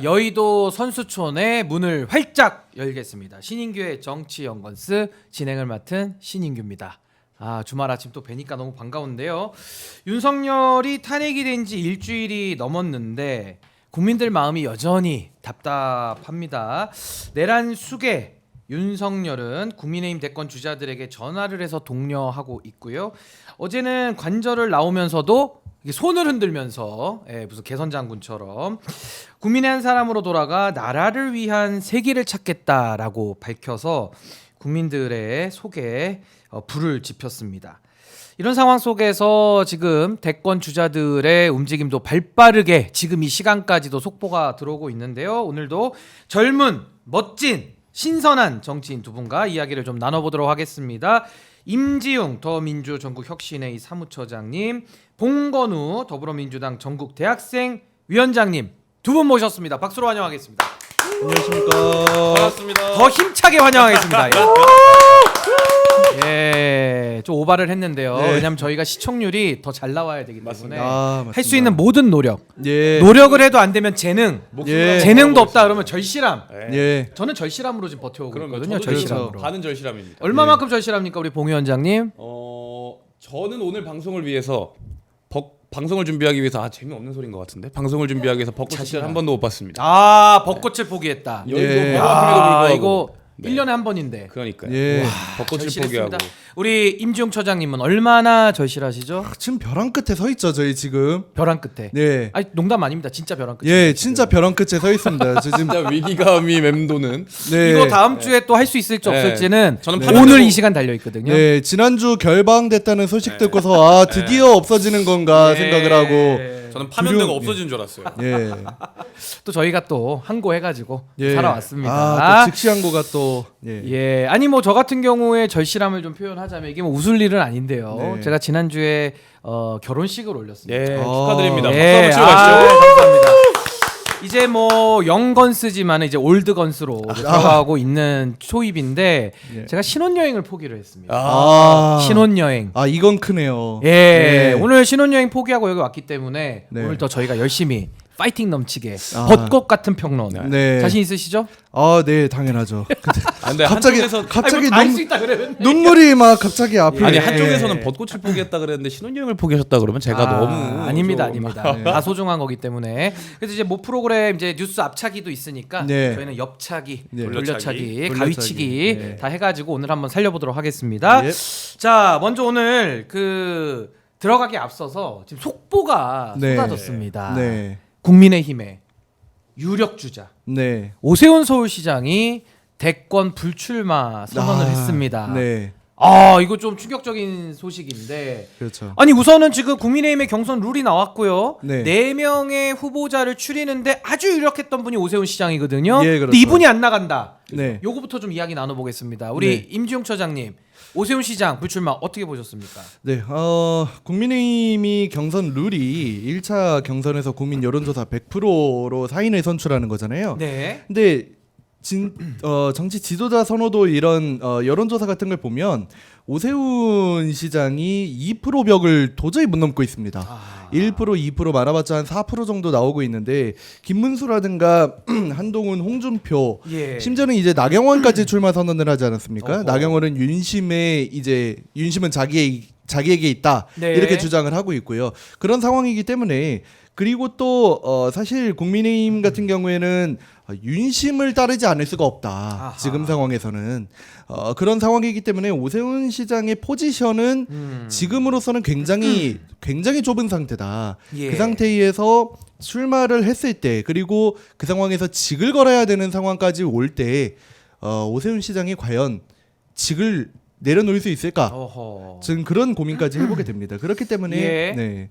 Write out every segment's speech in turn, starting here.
여의도 선수촌의 문을 활짝 열겠습니다. 신인규의 정치 연건스 진행을 맡은 신인규입니다. 주말 아침 또 뵈니까 너무 반가운데요. 윤석열이 탄핵이 된 지 일주일이 넘었는데 국민들 마음이 여전히 답답합니다. 내란 수계 윤석열은 국민의힘 대권 주자들에게 전화를 해서 독려하고 있고요. 어제는 관절을 나오면서도 손을 흔들면서 무슨 개선장군처럼 국민의 한 사람으로 돌아가 나라를 위한 세기를 찾겠다라고 밝혀서 국민들의 속에 불을 지폈습니다. 이런 상황 속에서 지금 대권 주자들의 움직임도 발빠르게 지금 이 시간까지도 속보가 들어오고 있는데요. 오늘도 젊은, 멋진, 신선한 정치인 두 분과 이야기를 좀 나눠보도록 하겠습니다. 임지웅 더민주 전국혁신회의 사무처장님, 봉건우 더불어민주당 전국 대학생 위원장님 두 분 모셨습니다. 박수로 환영하겠습니다. 안녕하십니까. 반갑습니다. 더 힘차게 환영하겠습니다. 좀 오바를 했는데요. 네. 왜냐하면 저희가 시청률이 더 잘 나와야 되기 때문에 할 수 맞습니다. 있는 모든 노력, 예. 노력을 해도 안 되면 재능, 예. 재능도 없다 그러면 절실함. 예. 저는 절실함으로 지금 버텨오고 그러면 있거든요. 저도 절실함으로. 그렇죠. 반은 절실함입니다. 얼마만큼 절실합니까, 우리 봉 위원장님? 저는 오늘 방송을 위해서 방송을 준비하기 위해서 재미없는 소리인 것 같은데 방송을 준비하기 위해서 벚꽃을 한 번도 못 봤습니다. 벚꽃을 포기했다. 여의도 예. 바로 앞임에도 불구하고 이거 네. 1년에 한 번인데. 그러니까요. 예. 벚꽃을 절실했습니다. 포기하고 우리 임지웅 처장님은 얼마나 절실하시죠? 지금 벼랑 끝에 서 있죠, 저희 지금. 벼랑 끝에. 네. 아니 농담 아닙니다. 진짜 벼랑 끝에. 예, 진짜 벼랑 끝에 서 있습니다. 저 지금 진짜 위기감이 맴도는. 네. 이거 다음 주에 또 할 수 있을지 네. 없을지는 저는 오늘 파면되고- 이 시간 달려 있거든요. 네, 지난주 결방됐다는 소식 듣고서 드디어 없어지는 건가 네. 생각을 하고 저는 파면되고 두려움- 없어지는 줄 알았어요. 예. 또 저희가 또 항고해가지고 예. 살아왔습니다. 또 즉시항고가 또 예. 아니 뭐 저 같은 경우에 절실함을 좀 표현하자면 이게 뭐 웃을 일은 아닌데요. 네. 제가 지난주에 결혼식을 올렸습니다. 예, 축하드립니다. 예, 박수 한번 치고 가시죠. 감사합니다. 이제 뭐 영건스지만 이제 올드건스로 들어가고 있는 초입인데 예. 제가 신혼여행을 포기를 했습니다. 신혼여행. 이건 크네요. 예, 네. 오늘 신혼여행 포기하고 여기 왔기 때문에 네. 오늘 더 저희가 열심히 파이팅 넘치게 아. 벚꽃 같은 평론 네. 자신 있으시죠? 네, 당연하죠. 근데 갑자기 한쪽에서 갑자기 알수 있다 그러면 눈물이 막 갑자기 앞에 아니 예. 한쪽에서는 벚꽃을 포기했다 그랬는데 신혼여행을 포기하셨다 그러면 제가 너무 아닙니다, 좀- 아닙니다. 다 소중한 거기 때문에 그래서 이제 모 프로그램 이제 뉴스 앞차기도 있으니까 네. 저희는 옆차기, 네. 돌려차기, 돌려차기. 가위치기 네. 다 해가지고 오늘 한번 살려보도록 하겠습니다. 예. 자, 먼저 오늘 들어가기 앞서서 지금 속보가 네. 쏟아졌습니다. 네. 국민의힘의 유력 주자 네. 오세훈 서울시장이 대권 불출마 선언을 했습니다. 네. 이거 좀 충격적인 소식인데 그렇죠. 아니 우선은 지금 국민의힘의 경선 룰이 나왔고요. 네. 4명의 후보자를 추리는데 아주 유력했던 분이 오세훈 시장이거든요. 예, 근데 그렇죠. 이분이 안 나간다. 네. 요거부터 좀 이야기 나눠보겠습니다. 우리 네. 임지용 처장님, 오세훈 시장 불출마 어떻게 보셨습니까? 네, 국민의힘이 경선 룰이 1차 경선에서 국민 여론조사 100%로 사인을 선출하는 거잖아요. 네. 근데 정치 지도자 선호도 이런 여론조사 같은 걸 보면 오세훈 시장이 2% 벽을 도저히 못 넘고 있습니다. 1%, 2% 많아봤자 한 4% 정도 나오고 있는데 김문수라든가 한동훈, 홍준표, 예. 심지어는 이제 나경원까지 출마 선언을 하지 않았습니까? 어허. 나경원은 윤심은 자기에게 있다 네. 이렇게 주장을 하고 있고요. 그런 상황이기 때문에 그리고 또 사실 국민의힘 같은 경우에는 윤심을 따르지 않을 수가 없다. 아하. 지금 상황에서는 그런 상황이기 때문에 오세훈 시장의 포지션은 지금으로서는 굉장히 좁은 상태다. 예. 그 상태에서 출마를 했을 때 그리고 그 상황에서 직을 걸어야 되는 상황까지 올 때 오세훈 시장이 과연 직을 내려놓을 수 있을까? 어허. 지금 그런 고민까지 해보게 됩니다. 그렇기 때문에 예. 네,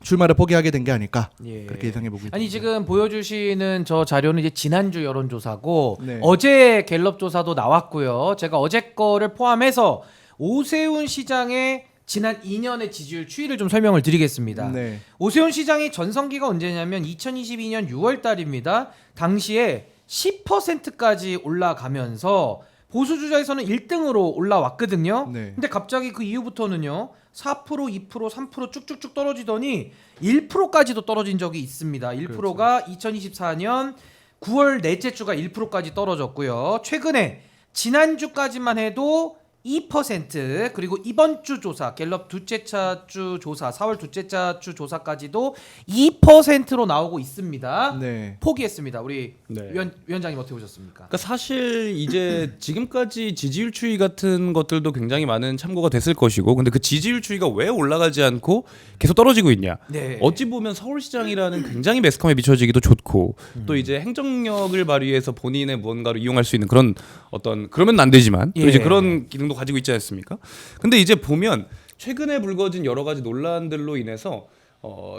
출마를 포기하게 된 게 아닐까 예. 그렇게 예상해 보고 있습니다. 아니 지금 보여주시는 저 자료는 이제 지난주 여론조사고 네. 어제 갤럽 조사도 나왔고요. 제가 어제 거를 포함해서 오세훈 시장의 지난 2년의 지지율 추이를 좀 설명을 드리겠습니다. 네. 오세훈 시장의 전성기가 언제냐면 2022년 6월 달입니다. 당시에 10%까지 올라가면서 보수 주자에서는 1등으로 올라왔거든요. 네. 근데 갑자기 그 이후부터는요. 4%, 2%, 3% 쭉쭉쭉 떨어지더니 1%까지도 떨어진 적이 있습니다. 1%가 2024년 9월 넷째 주가 1%까지 떨어졌고요. 최근에 지난주까지만 해도 2% 그리고 이번 주 조사 갤럽 둘째 차 주 조사 4월 둘째 차 주 조사까지도 2%로 나오고 있습니다. 네. 포기했습니다. 우리 네. 위원장님 어떻게 보셨습니까? 그러니까 사실 이제 지금까지 지지율 추이 같은 것들도 굉장히 많은 참고가 됐을 것이고, 근데 그 지지율 추이가 왜 올라가지 않고 계속 떨어지고 있냐? 네. 어찌 보면 서울시장이라는 굉장히 매스컴에 비춰지기도 좋고, 또 이제 행정력을 발휘해서 본인의 무언가를 이용할 수 있는 그런 어떤, 그러면 안 되지만 또 예. 이제 그런 기능도 가지고 있지 않습니까? 근데 이제 보면 최근에 불거진 여러 가지 논란들로 인해서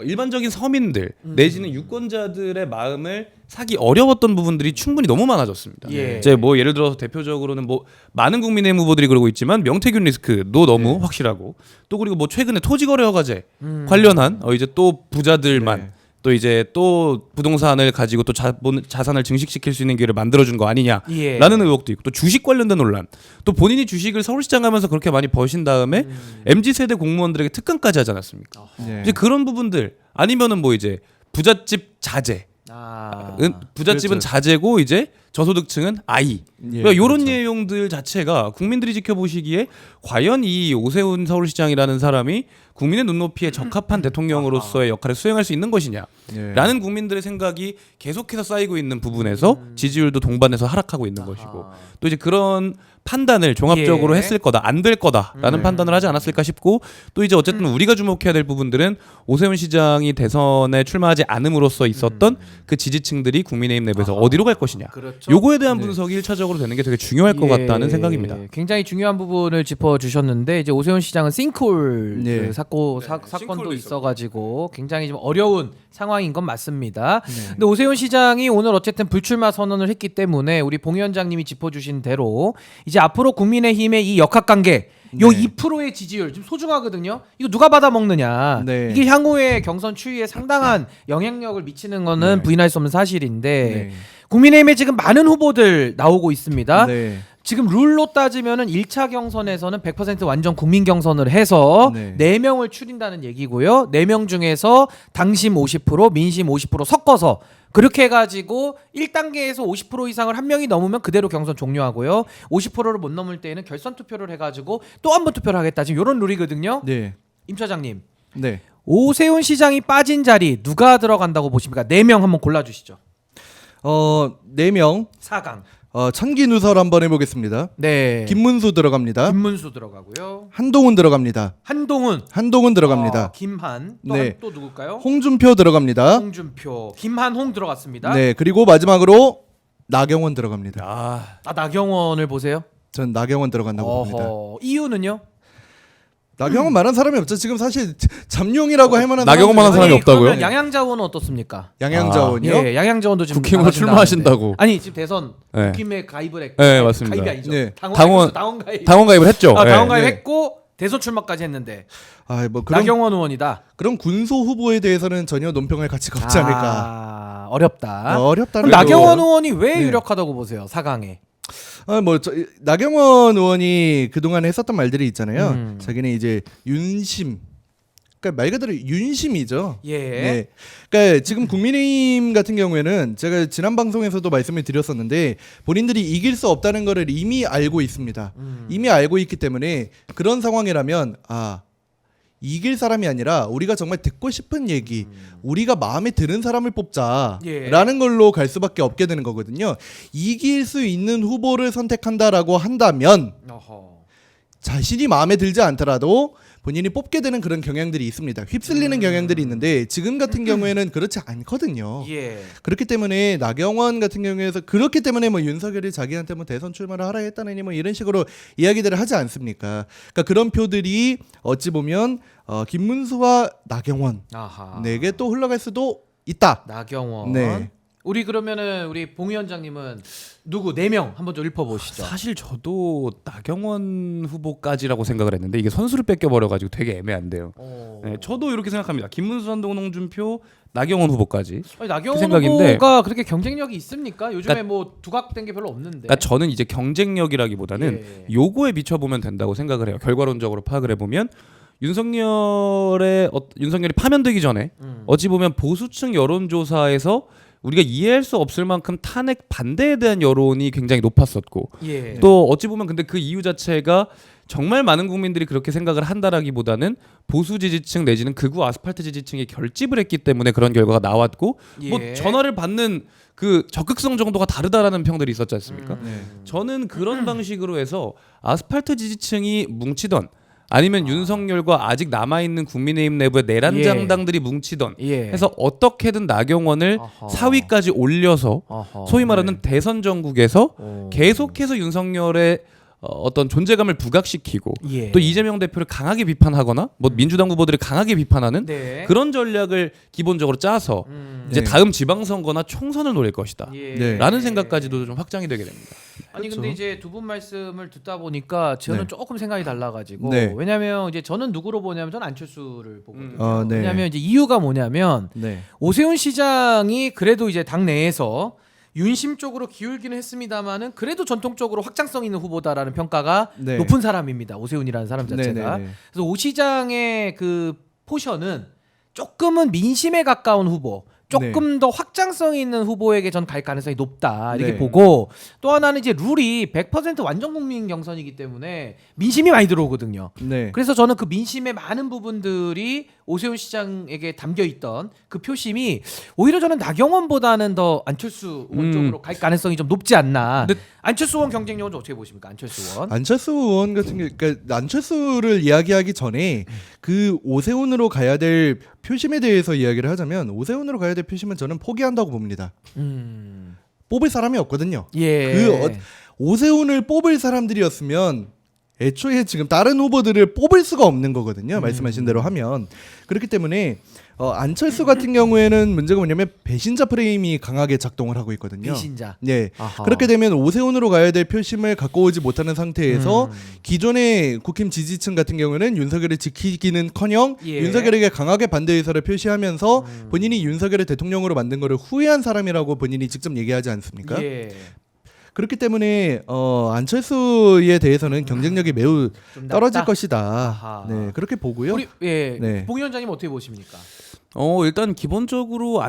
일반적인 서민들 내지는 유권자들의 마음을 사기 어려웠던 부분들이 충분히 너무 많아졌습니다. 예. 이제 뭐 예를 들어서 대표적으로는 뭐 많은 국민의힘 후보들이 그러고 있지만 명태균 리스크도 너무 확실하고, 또 그리고 뭐 최근에 토지거래 허가제 관련한 이제 또 부자들만 네. 또 이제 또 부동산을 가지고 또 자산을 증식시킬 수 있는 기회를 만들어준 거 아니냐라는 예. 의혹도 있고, 또 주식 관련된 논란, 또 본인이 주식을 서울시장 가면서 그렇게 많이 버신 다음에 MZ세대 공무원들에게 특강까지 하지 않았습니까? 네. 이제 그런 부분들, 아니면은 뭐 이제 부잣집 자제, 부잣집은 그렇죠. 자제고 이제 저소득층은 아이. 예, 그러니까 이런 그렇죠. 내용들 자체가 국민들이 지켜보시기에 과연 이 오세훈 서울시장이라는 사람이 국민의 눈높이에 적합한 대통령으로서의 역할을 수행할 수 있는 것이냐 예. 라는 국민들의 생각이 계속해서 쌓이고 있는 부분에서 지지율도 동반해서 하락하고 있는 것이고, 또 이제 그런 판단을 종합적으로 예. 했을 거다, 안 될 거다라는 판단을 하지 않았을까 싶고, 또 이제 어쨌든 우리가 주목해야 될 부분들은 오세훈 시장이 대선에 출마하지 않음으로써 있었던 그 지지층들이 국민의힘 내부에서 어디로 갈 것이냐, 그렇죠. 요거에 대한 네. 분석이 1차적으로 되는 게 되게 중요할 것 예, 같다는 생각입니다. 굉장히 중요한 부분을 짚어주셨는데, 이제 오세훈 시장은 싱크홀 네. 그 사건도 싱크홀도 있어가지고 굉장히 좀 어려운 상황인 건 맞습니다. 네. 근데 오세훈 시장이 오늘 어쨌든 불출마 선언을 했기 때문에 우리 봉 위원장님이 짚어주신 대로 이제 앞으로 국민의힘의 이 역학관계, 요 네. 2%의 지지율 좀 소중하거든요. 이거 누가 받아 먹느냐. 네. 이게 향후의 경선 추이에 상당한 영향력을 미치는 거는 네. 부인할 수 없는 사실인데, 네. 국민의힘에 지금 많은 후보들 나오고 있습니다. 네. 지금 룰로 따지면은 1차 경선에서는 100% 완전 국민 경선을 해서 네. 4명을 추린다는 얘기고요. 4명 중에서 당심 50%, 민심 50% 섞어서 그렇게 해가지고 1단계에서 50% 이상을 한 명이 넘으면 그대로 경선 종료하고요. 50%를 못 넘을 때에는 결선 투표를 해가지고 또 한 번 투표를 하겠다. 지금 이런 룰이거든요. 네. 임 차장님, 네. 오세훈 시장이 빠진 자리 누가 들어간다고 보십니까? 4명 한번 골라주시죠. 4명. 4강. 천기 누설 한번 해보겠습니다. 네. 김문수 들어갑니다. 김문수 들어가고요. 한동훈 들어갑니다. 한동훈 들어갑니다. 김한 또, 네. 또 누굴까요? 홍준표 들어갑니다. 홍준표, 김한홍 들어갔습니다. 네. 그리고 마지막으로 나경원 들어갑니다. 아 나경원을 보세요. 전 나경원 들어간다고 봅니다. 이유는요? 나경원 말한 사람이 없죠. 지금 사실 잠룡이라고 할 만한 나경원만 한 사람들이- 사람이 아니, 없다고요? 그러면 양양자원은 어떻습니까? 양양자원이요? 예, 양양자원도 지금 국힘으로 나가신다는데. 출마하신다고. 아니 지금 대선 네. 국힘에 가입을 했고. 네, 맞습니다. 가입이 아니죠. 네. 당원 가입. 당원 가입을 했죠. 아, 당원 예. 가입했고 대선 출마까지 했는데 뭐 그런 나경원 의원이다. 그런 군소 후보에 대해서는 전혀 논평할 가치가 없지 않을까. 어렵다. 어렵다는 그럼 거죠. 나경원 의원이 왜 네. 유력하다고 보세요? 4강에. 나경원 의원이 그동안 했었던 말들이 있잖아요. 음. 자기는 이제 윤심, 그러니까 말 그대로 윤심이죠. 예. 네. 그러니까 지금 국민의힘 같은 경우에는 제가 지난 방송에서도 말씀을 드렸었는데 본인들이 이길 수 없다는 거를 이미 알고 있습니다. 이미 알고 있기 때문에 그런 상황이라면 이길 사람이 아니라 우리가 정말 듣고 싶은 얘기, 우리가 마음에 드는 사람을 뽑자라는 걸로 갈 수밖에 없게 되는 거거든요. 이길 수 있는 후보를 선택한다라고 한다면 자신이 마음에 들지 않더라도 본인이 뽑게 되는 그런 경향들이 있습니다. 휩쓸리는 경향들이 있는데 지금 같은 경우에는 그렇지 않거든요. 예. 그렇기 때문에 나경원 같은 경우에서 그렇기 때문에 뭐 윤석열이 자기한테 뭐 대선 출마를 하라 했다느니 뭐 이런 식으로 이야기들을 하지 않습니까? 그러니까 그런 표들이 어찌 보면 김문수와 나경원에게 또 흘러갈 수도 있다. 나경원. 네. 우리 그러면은 우리 봉 위원장님은 누구 4명 한번 좀 읊어보시죠. 사실 저도 나경원 후보까지라고 생각을 했는데 이게 선수를 뺏겨 버려가지고 되게 애매한데요. 네, 저도 이렇게 생각합니다. 김문수, 한동훈, 홍준표, 나경원 후보까지. 아니, 나경원 생각인데. 후보가 그렇게 경쟁력이 있습니까? 요즘에 그러니까- 뭐 두각된 게 별로 없는데. 그러니까 저는 이제 경쟁력이라기보다는 예. 요거에 비춰보면 된다고 생각을 해요. 결과론적으로 파악을 해보면 윤석열이 파면되기 전에 어찌 보면 보수층 여론조사에서 우리가 이해할 수 없을 만큼 탄핵 반대에 대한 여론이 굉장히 높았었고 예. 또 어찌 보면 근데 그 이유 자체가 정말 많은 국민들이 그렇게 생각을 한다라기보다는 보수 지지층 내지는 극우 아스팔트 지지층이 결집을 했기 때문에 그런 결과가 나왔고 뭐 예. 전화를 받는 그 적극성 정도가 다르다라는 평들이 있었지 않습니까? 네. 저는 그런 방식으로 해서 아스팔트 지지층이 뭉치던 아니면 윤석열과 아직 남아있는 국민의힘 내부의 내란장당들이 뭉치던 예. 해서 어떻게든 나경원을 아하. 4위까지 올려서 아하. 소위 말하는 대선 전국에서 어. 계속해서 윤석열의 어떤 존재감을 부각시키고 예. 또 이재명 대표를 강하게 비판하거나 뭐 민주당 후보들을 강하게 비판하는 네. 그런 전략을 기본적으로 짜서 이제 네. 다음 지방선거나 총선을 노릴 것이다 예. 네. 라는 생각까지도 좀 확장이 되게 됩니다. 아니 그렇죠. 근데 이제 두 분 말씀을 듣다 보니까 저는 네. 조금 생각이 달라가지고 네. 왜냐하면 이제 저는 누구로 보냐면 저는 안철수를 보거든요. 네. 왜냐하면 이제 이유가 뭐냐면 네. 오세훈 시장이 그래도 이제 당 내에서 윤심 쪽으로 기울기는 했습니다만은 그래도 전통적으로 확장성 있는 후보다라는 평가가 네. 높은 사람입니다. 오세훈이라는 사람 자체가. 네. 그래서 오 시장의 그 포션은 조금은 민심에 가까운 후보, 조금 더 확장성이 있는 후보에게 전 갈 가능성이 높다 이렇게 네. 보고 또 하나는 이제 룰이 100% 완전 국민 경선이기 때문에 민심이 많이 들어오거든요. 네. 그래서 저는 그 민심의 많은 부분들이 오세훈 시장에게 담겨 있던 그 표심이 오히려 저는 나경원보다는 더 안철수 의원 쪽으로 갈 가능성이 좀 높지 않나. 근데- 안철수 의원 경쟁력은 좀 어떻게 보십니까? 안철수 의원. 안철수 의원 같은 게 그러니까 안철수를 이야기하기 전에 그 오세훈으로 가야 될 표심에 대해서 이야기를 하자면 오세훈으로 가야 될 표심은 저는 포기한다고 봅니다. 뽑을 사람이 없거든요. 예. 오세훈을 뽑을 사람들이었으면 애초에 지금 다른 후보들을 뽑을 수가 없는 거거든요. 말씀하신 대로 하면 그렇기 때문에 안철수 같은 경우에는 문제가 뭐냐면 배신자 프레임이 강하게 작동을 하고 있거든요. 배신자. 네. 아하. 그렇게 되면 오세훈으로 가야 될 표심을 갖고 오지 못하는 상태에서 기존의 국힘 지지층 같은 경우는 윤석열을 지키기는커녕 예. 윤석열에게 강하게 반대 의사를 표시하면서 본인이 윤석열을 대통령으로 만든 거를 후회한 사람이라고 본인이 직접 얘기하지 않습니까? 예. 그렇기 때문에 안철수에 대해서는 경쟁력이 매우 좀 떨어질 낮다? 것이다. 아하. 네, 그렇게 보고요. 우리 네. 봉 위원장님 어떻게 보십니까? 일단 기본적으로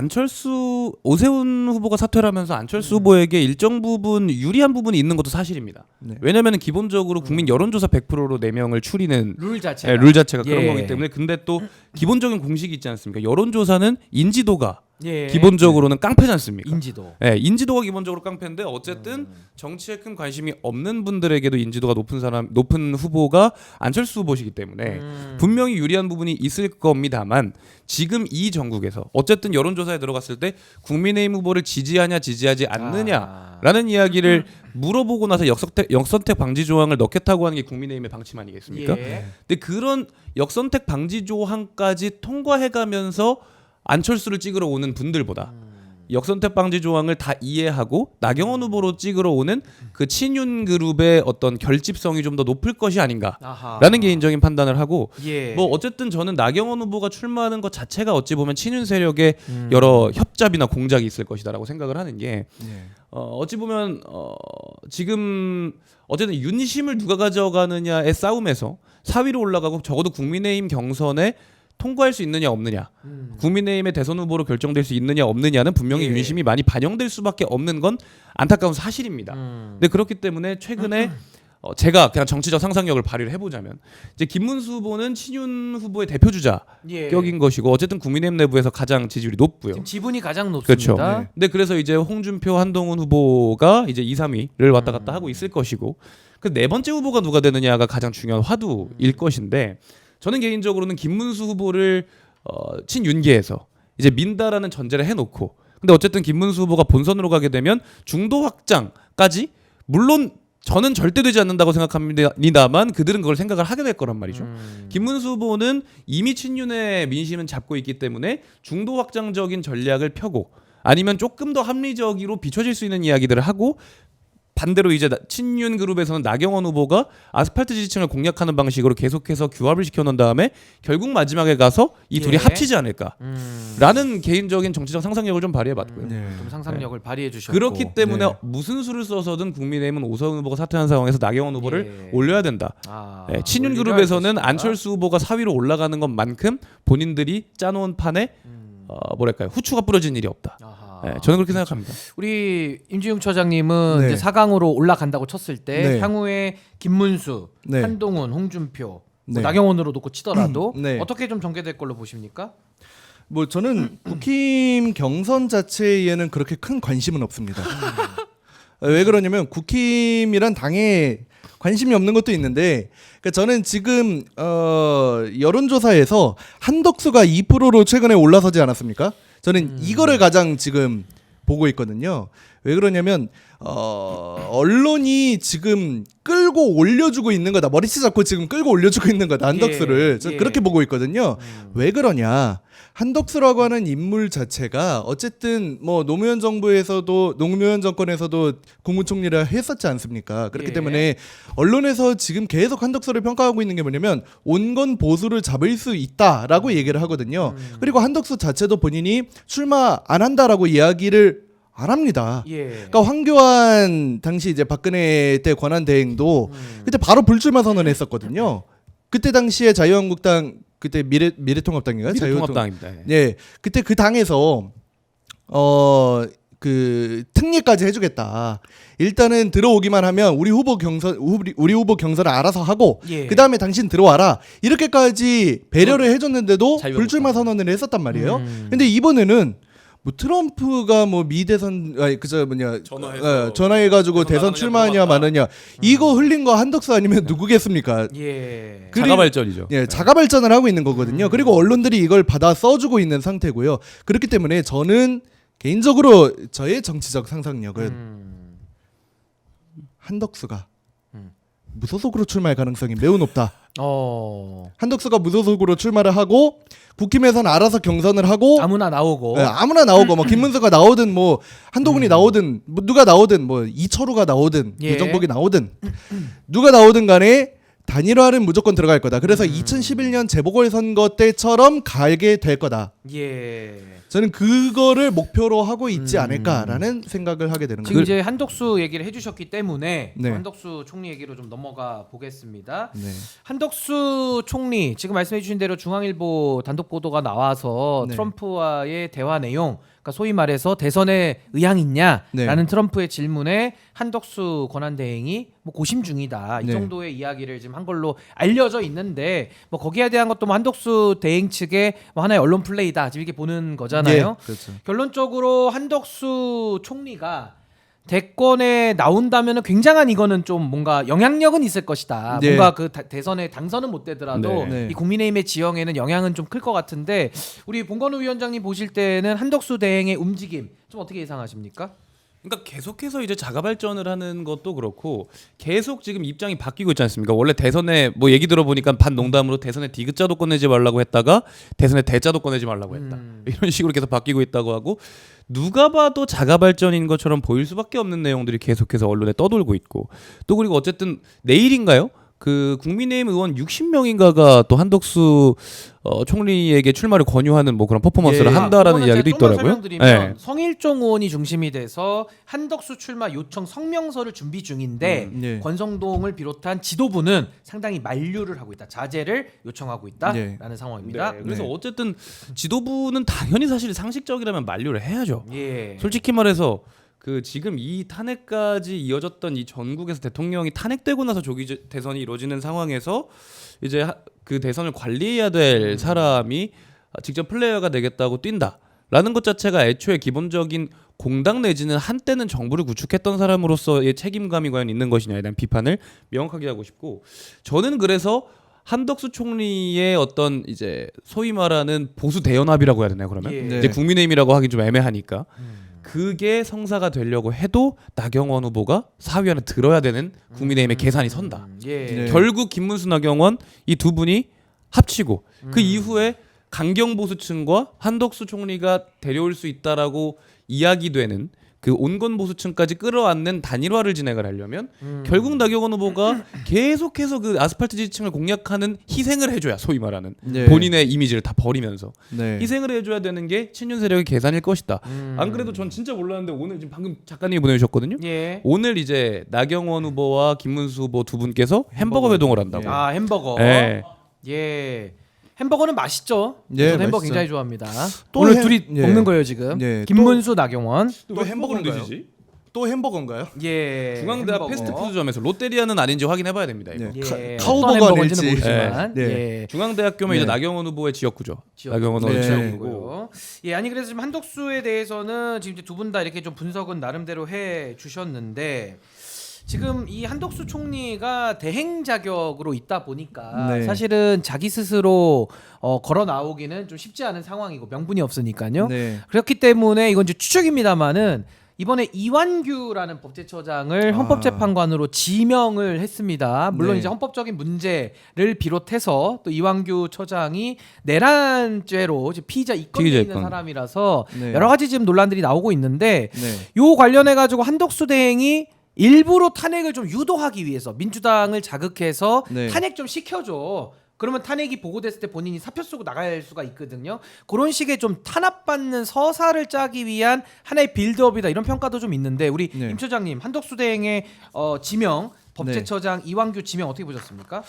오세훈 후보가 사퇴를 하면서 안철수 후보에게 일정 부분 유리한 부분이 있는 것도 사실입니다. 네. 왜냐하면 기본적으로 국민 여론조사 100%로 4명을 추리는 룰 자체가. 룰 자체가 그런 예. 거기 때문에 근데 또 기본적인 공식이 있지 않습니까? 여론조사는 인지도가 예. 기본적으로는 깡패지 않습니까? 인지도. 예, 인지도가 기본적으로 깡패인데 어쨌든 정치에 큰 관심이 없는 분들에게도 인지도가 높은 후보가 안철수 후보시기 때문에 분명히 유리한 부분이 있을 겁니다만 지금 이 전국에서 어쨌든 여론조사에 들어갔을 때 국민의힘 후보를 지지하냐 지지하지 않느냐라는 이야기를 물어보고 나서 역선택 방지 조항을 넣겠다고 하는 게 국민의힘의 방침 아니겠습니까? 예. 근데 그런 역선택 방지 조항까지 통과해가면서 안철수를 찍으러 오는 분들보다 역선택 방지 조항을 다 이해하고 나경원 후보로 찍으러 오는 그 친윤 그룹의 어떤 결집성이 좀 더 높을 것이 아닌가라는 아하. 개인적인 판단을 하고 예. 뭐 어쨌든 저는 나경원 후보가 출마하는 것 자체가 어찌 보면 친윤 세력의 여러 협잡이나 공작이 있을 것이다라고 생각을 하는 게 네. 어찌 보면 지금 어쨌든 윤심을 누가 가져가느냐의 싸움에서 4위로 올라가고 적어도 국민의힘 경선에 통과할 수 있느냐 없느냐 국민의힘의 대선 후보로 결정될 수 있느냐 없느냐는 분명히 예. 윤심이 많이 반영될 수밖에 없는 건 안타까운 사실입니다. 근데 그렇기 때문에 최근에 제가 그냥 정치적 상상력을 발휘를 해보자면 이제 김문수 후보는 친윤 후보의 대표주자 예. 격인 것이고 어쨌든 국민의힘 내부에서 가장 지지율이 높고요. 지금 지분이 가장 그렇죠. 높습니다. 네. 근데 그래서 이제 홍준표, 한동훈 후보가 이제 2, 3위를 왔다 갔다 하고 있을 것이고 그 네 번째 후보가 누가 되느냐가 가장 중요한 화두일 것인데 저는 개인적으로는 김문수 후보를 친윤계에서 이제 민다라는 전제를 해놓고 근데 어쨌든 김문수 후보가 본선으로 가게 되면 중도 확장까지 물론 저는 절대 되지 않는다고 생각합니다만 그들은 그걸 생각을 하게 될 거란 말이죠. 김문수 후보는 이미 친윤의 민심은 잡고 있기 때문에 중도 확장적인 전략을 펴고 아니면 조금 더 합리적으로 비춰질 수 있는 이야기들을 하고 반대로 이제 친윤 그룹에서는 나경원 후보가 아스팔트 지지층을 공략하는 방식으로 계속해서 규합을 시켜놓은 다음에 결국 마지막에 가서 이 둘이 예. 합치지 않을까라는 개인적인 정치적 상상력을 좀 발휘해봤고요. 좀 상상력을 발휘해 주셨고 그렇기 때문에 네. 무슨 수를 써서든 국민의힘은 오세훈 후보가 사퇴한 상황에서 나경원 후보를 예. 올려야 된다. 친윤 올리려 그룹에서는 했습니다. 안철수 후보가 4위로 올라가는 것만큼 본인들이 짜놓은 판에 뭐랄까요 후추가 뿌려진 일이 없다. 아하. 저는 그렇게 생각합니다. 우리 임지웅 처장님은 네. 이제 4강으로 올라간다고 쳤을 때 네. 향후에 김문수, 네. 한동훈, 홍준표, 뭐 네. 나경원으로 놓고 치더라도 네. 어떻게 좀 전개될 걸로 보십니까? 뭐 저는 국힘 경선 자체에는 그렇게 큰 관심은 없습니다. 왜 그러냐면 국힘이란 당에 관심이 없는 것도 있는데, 그러니까 저는 지금 여론조사에서 한덕수가 2%로 최근에 올라서지 않았습니까? 저는 이거를 가장 지금 보고 있거든요. 왜 그러냐면 언론이 지금 끌고 올려주고 있는 거다. 머리채 잡고 지금 끌고 올려주고 있는 거다. 한덕수를. 저는 예. 그렇게 보고 있거든요. 왜 그러냐? 한덕수라고 하는 인물 자체가 어쨌든 뭐 노무현 정부에서도 노무현 정권에서도 국무총리를 했었지 않습니까? 그렇기 예. 때문에 언론에서 지금 계속 한덕수를 평가하고 있는 게 뭐냐면 온건 보수를 잡을 수 있다라고 얘기를 하거든요. 그리고 한덕수 자체도 본인이 출마 안 한다라고 이야기를 안 합니다. 예. 그러니까 황교안 당시 이제 박근혜 때 권한 대행도 그때 바로 불출마 선언했었거든요. 그때 당시에 자유한국당 그때 미래통합당인가요? 미래통합당입니다. 예, 그때 그 당에서 그 특례까지 해주겠다. 일단은 들어오기만 하면 우리 후보 경선을 알아서 하고 예. 그 다음에 당신 들어와라. 이렇게까지 배려를 해줬는데도 자유한국당. 불출마 선언을 했었단 말이에요. 근데 이번에는 뭐 트럼프가 뭐 미 대선 전화해가지고 대선 출마하냐 마느냐 이거 흘린 거 한덕수 아니면 누구겠습니까? 예. 자가 발전이죠. 예, 자가 발전을 하고 있는 거거든요. 그리고 언론들이 이걸 받아 써주고 있는 상태고요. 그렇기 때문에 저는 개인적으로 저의 정치적 상상력은 한덕수가 무소속으로 출마할 가능성이 매우 높다. 한덕수가 무소속으로 출마를 하고 국힘에서는 알아서 경선을 하고 아무나 나오고 예, 아무나 나오고 뭐 김문수가 나오든 뭐 한동훈이 나오든 뭐 누가 나오든 뭐 이철우가 나오든 예. 유정복이 나오든 누가 나오든 간에 단일화는 무조건 들어갈 거다. 그래서 2011년 재보궐선거 때처럼 가게 될 거다. 예. 저는 그거를 목표로 하고 있지 않을까라는 생각을 하게 되는 지금 거예요. 이제 한덕수 얘기를 해주셨기 때문에 네. 한덕수 총리 얘기로 좀 넘어가 보겠습니다. 네. 한덕수 총리 지금 말씀해주신 대로 중앙일보 단독 보도가 나와서 네. 트럼프와의 대화 내용, 그러니까 소위 말해서 대선에 의향 있냐라는 네. 트럼프의 질문에 한덕수 권한대행이 뭐 고심 중이다 이 네. 정도의 이야기를 지금 한 걸로 알려져 있는데 뭐 거기에 대한 것도 뭐 한덕수 대행 측의 뭐 하나의 언론 플레이다 지금 이렇게 보는 거잖아요. 예, 그렇죠. 결론적으로 한덕수 총리가 대권에 나온다면 굉장한 이거는 좀 뭔가 영향력은 있을 것이다. 네. 뭔가 그 대선에 당선은 못 되더라도 네. 이 국민의힘의 지형에는 영향은 좀 클 것 같은데 우리 봉건우 위원장님 보실 때는 한덕수 대행의 움직임 좀 어떻게 예상하십니까? 그러니까 계속해서 이제 자가 발전을 하는 것도 그렇고 계속 지금 입장이 바뀌고 있지 않습니까? 원래 대선에 뭐 얘기 들어보니까 반농담으로 대선에 디귿자도 꺼내지 말라고 했다가 대선에 대자도 꺼내지 말라고 했다. 이런 식으로 계속 바뀌고 있다고 하고 누가 봐도 자가 발전인 것처럼 보일 수밖에 없는 내용들이 계속해서 언론에 떠돌고 있고 또 그리고 어쨌든 내일인가요? 그 국민의힘 의원 60명인가가 또 한덕수 총리에게 출마를 권유하는 뭐 그런 퍼포먼스를 예. 한다라는 그거는 이야기도 제가 좀만 있더라고요. 설명드리면 네. 성일종 의원이 중심이 돼서 한덕수 출마 요청 성명서를 준비 중인데 네. 권성동을 비롯한 지도부는 상당히 만류를 하고 있다. 자제를 요청하고 있다라는 네. 상황입니다. 네, 그래서 네. 어쨌든 지도부는 당연히 사실 상식적이라면 만류를 해야죠. 예. 솔직히 말해서 그 지금 이 탄핵까지 이어졌던 이 전국에서 대통령이 탄핵되고 나서 조기 대선이 이루어지는 상황에서 이제 그 대선을 관리해야 될 사람이 직접 플레이어가 되겠다고 뛴다라는 것 자체가 애초에 기본적인 공당 내지는 한때는 정부를 구축했던 사람으로서의 책임감이 과연 있는 것이냐에 대한 비판을 명확하게 하고 싶고 저는 그래서 한덕수 총리의 어떤 이제 소위 말하는 보수 대연합이라고 해야 되나요? 그러면 예. 네. 이제 국민의힘이라고 하긴 좀 애매하니까 그게 성사가 되려고 해도 나경원 후보가 사위 안에 들어야 되는 국민의힘의 계산이 선다. 예. 네. 결국 김문수 나경원 이 두 분이 합치고 그 이후에 강경 보수층과 한덕수 총리가 데려올 수 있다라고 이야기되는 그 온건 보수층까지 끌어안는 단일화를 진행을 하려면 결국 나경원 후보가 계속해서 그 아스팔트 지지층을 공략하는 희생을 해줘야 소위 말하는 네. 본인의 이미지를 다 버리면서 네. 희생을 해줘야 되는 게 친윤 세력의 계산일 것이다. 안 그래도 전 진짜 몰랐는데 오늘 지금 방금 작가님이 보내주셨거든요. 예. 오늘 이제 나경원 후보와 김문수 후보 두 분께서 햄버거 회동을 한다고. 아 햄버거. 예. 예. 햄버거는 맛있죠. 예, 저는 햄버거 맛있죠. 굉장히 좋아합니다. 또 오늘 햄- 둘이 예. 먹는 거예요 지금. 예, 김문수, 나경원. 왜 햄버거를 햄버거인가요? 드시지? 또 햄버거인가요? 예. 중앙대학 햄버거. 패스트푸드점에서 롯데리아는 아닌지 확인해봐야 됩니다. 이거. 네. 예. 카우버거 어떤 햄버거인지는 아닐지. 모르지만. 네. 예. 중앙대학교면 네. 이제 나경원 후보의 지역구죠. 나경원 네. 후보의 네. 지역구고. 예, 아니 그래서 지금 한덕수에 대해서는 지금 두 분 다 이렇게 좀 분석은 나름대로 해 주셨는데 지금 이 한덕수 총리가 대행 자격으로 있다 보니까 네. 사실은 자기 스스로 걸어 나오기는 좀 쉽지 않은 상황이고 명분이 없으니까요. 네. 그렇기 때문에 이건 이제 추측입니다만은 이번에 이완규라는 법제처장을 헌법재판관으로 지명을 했습니다. 물론 네. 이제 헌법적인 문제를 비롯해서 또 이완규 처장이 내란죄로 이제 피의자 이권에 피의자 있는 이권. 사람이라서 네. 여러 가지 지금 논란들이 나오고 있는데 네. 요 관련해 가지고 한덕수 대행이 일부러 탄핵을 좀 유도하기 위해서 민주당을 자극해서 네. 탄핵 좀 시켜줘. 그러면 탄핵이 보고됐을 때 본인이 사표 쓰고 나갈 수가 있거든요. 그런 식의 좀 탄압받는 서사를 짜기 위한 하나의 빌드업이다 이런 평가도 좀 있는데 우리 네. 임 처장님 한덕수 대행의 지명 법제처장 이완규 지명 어떻게 보셨습니까?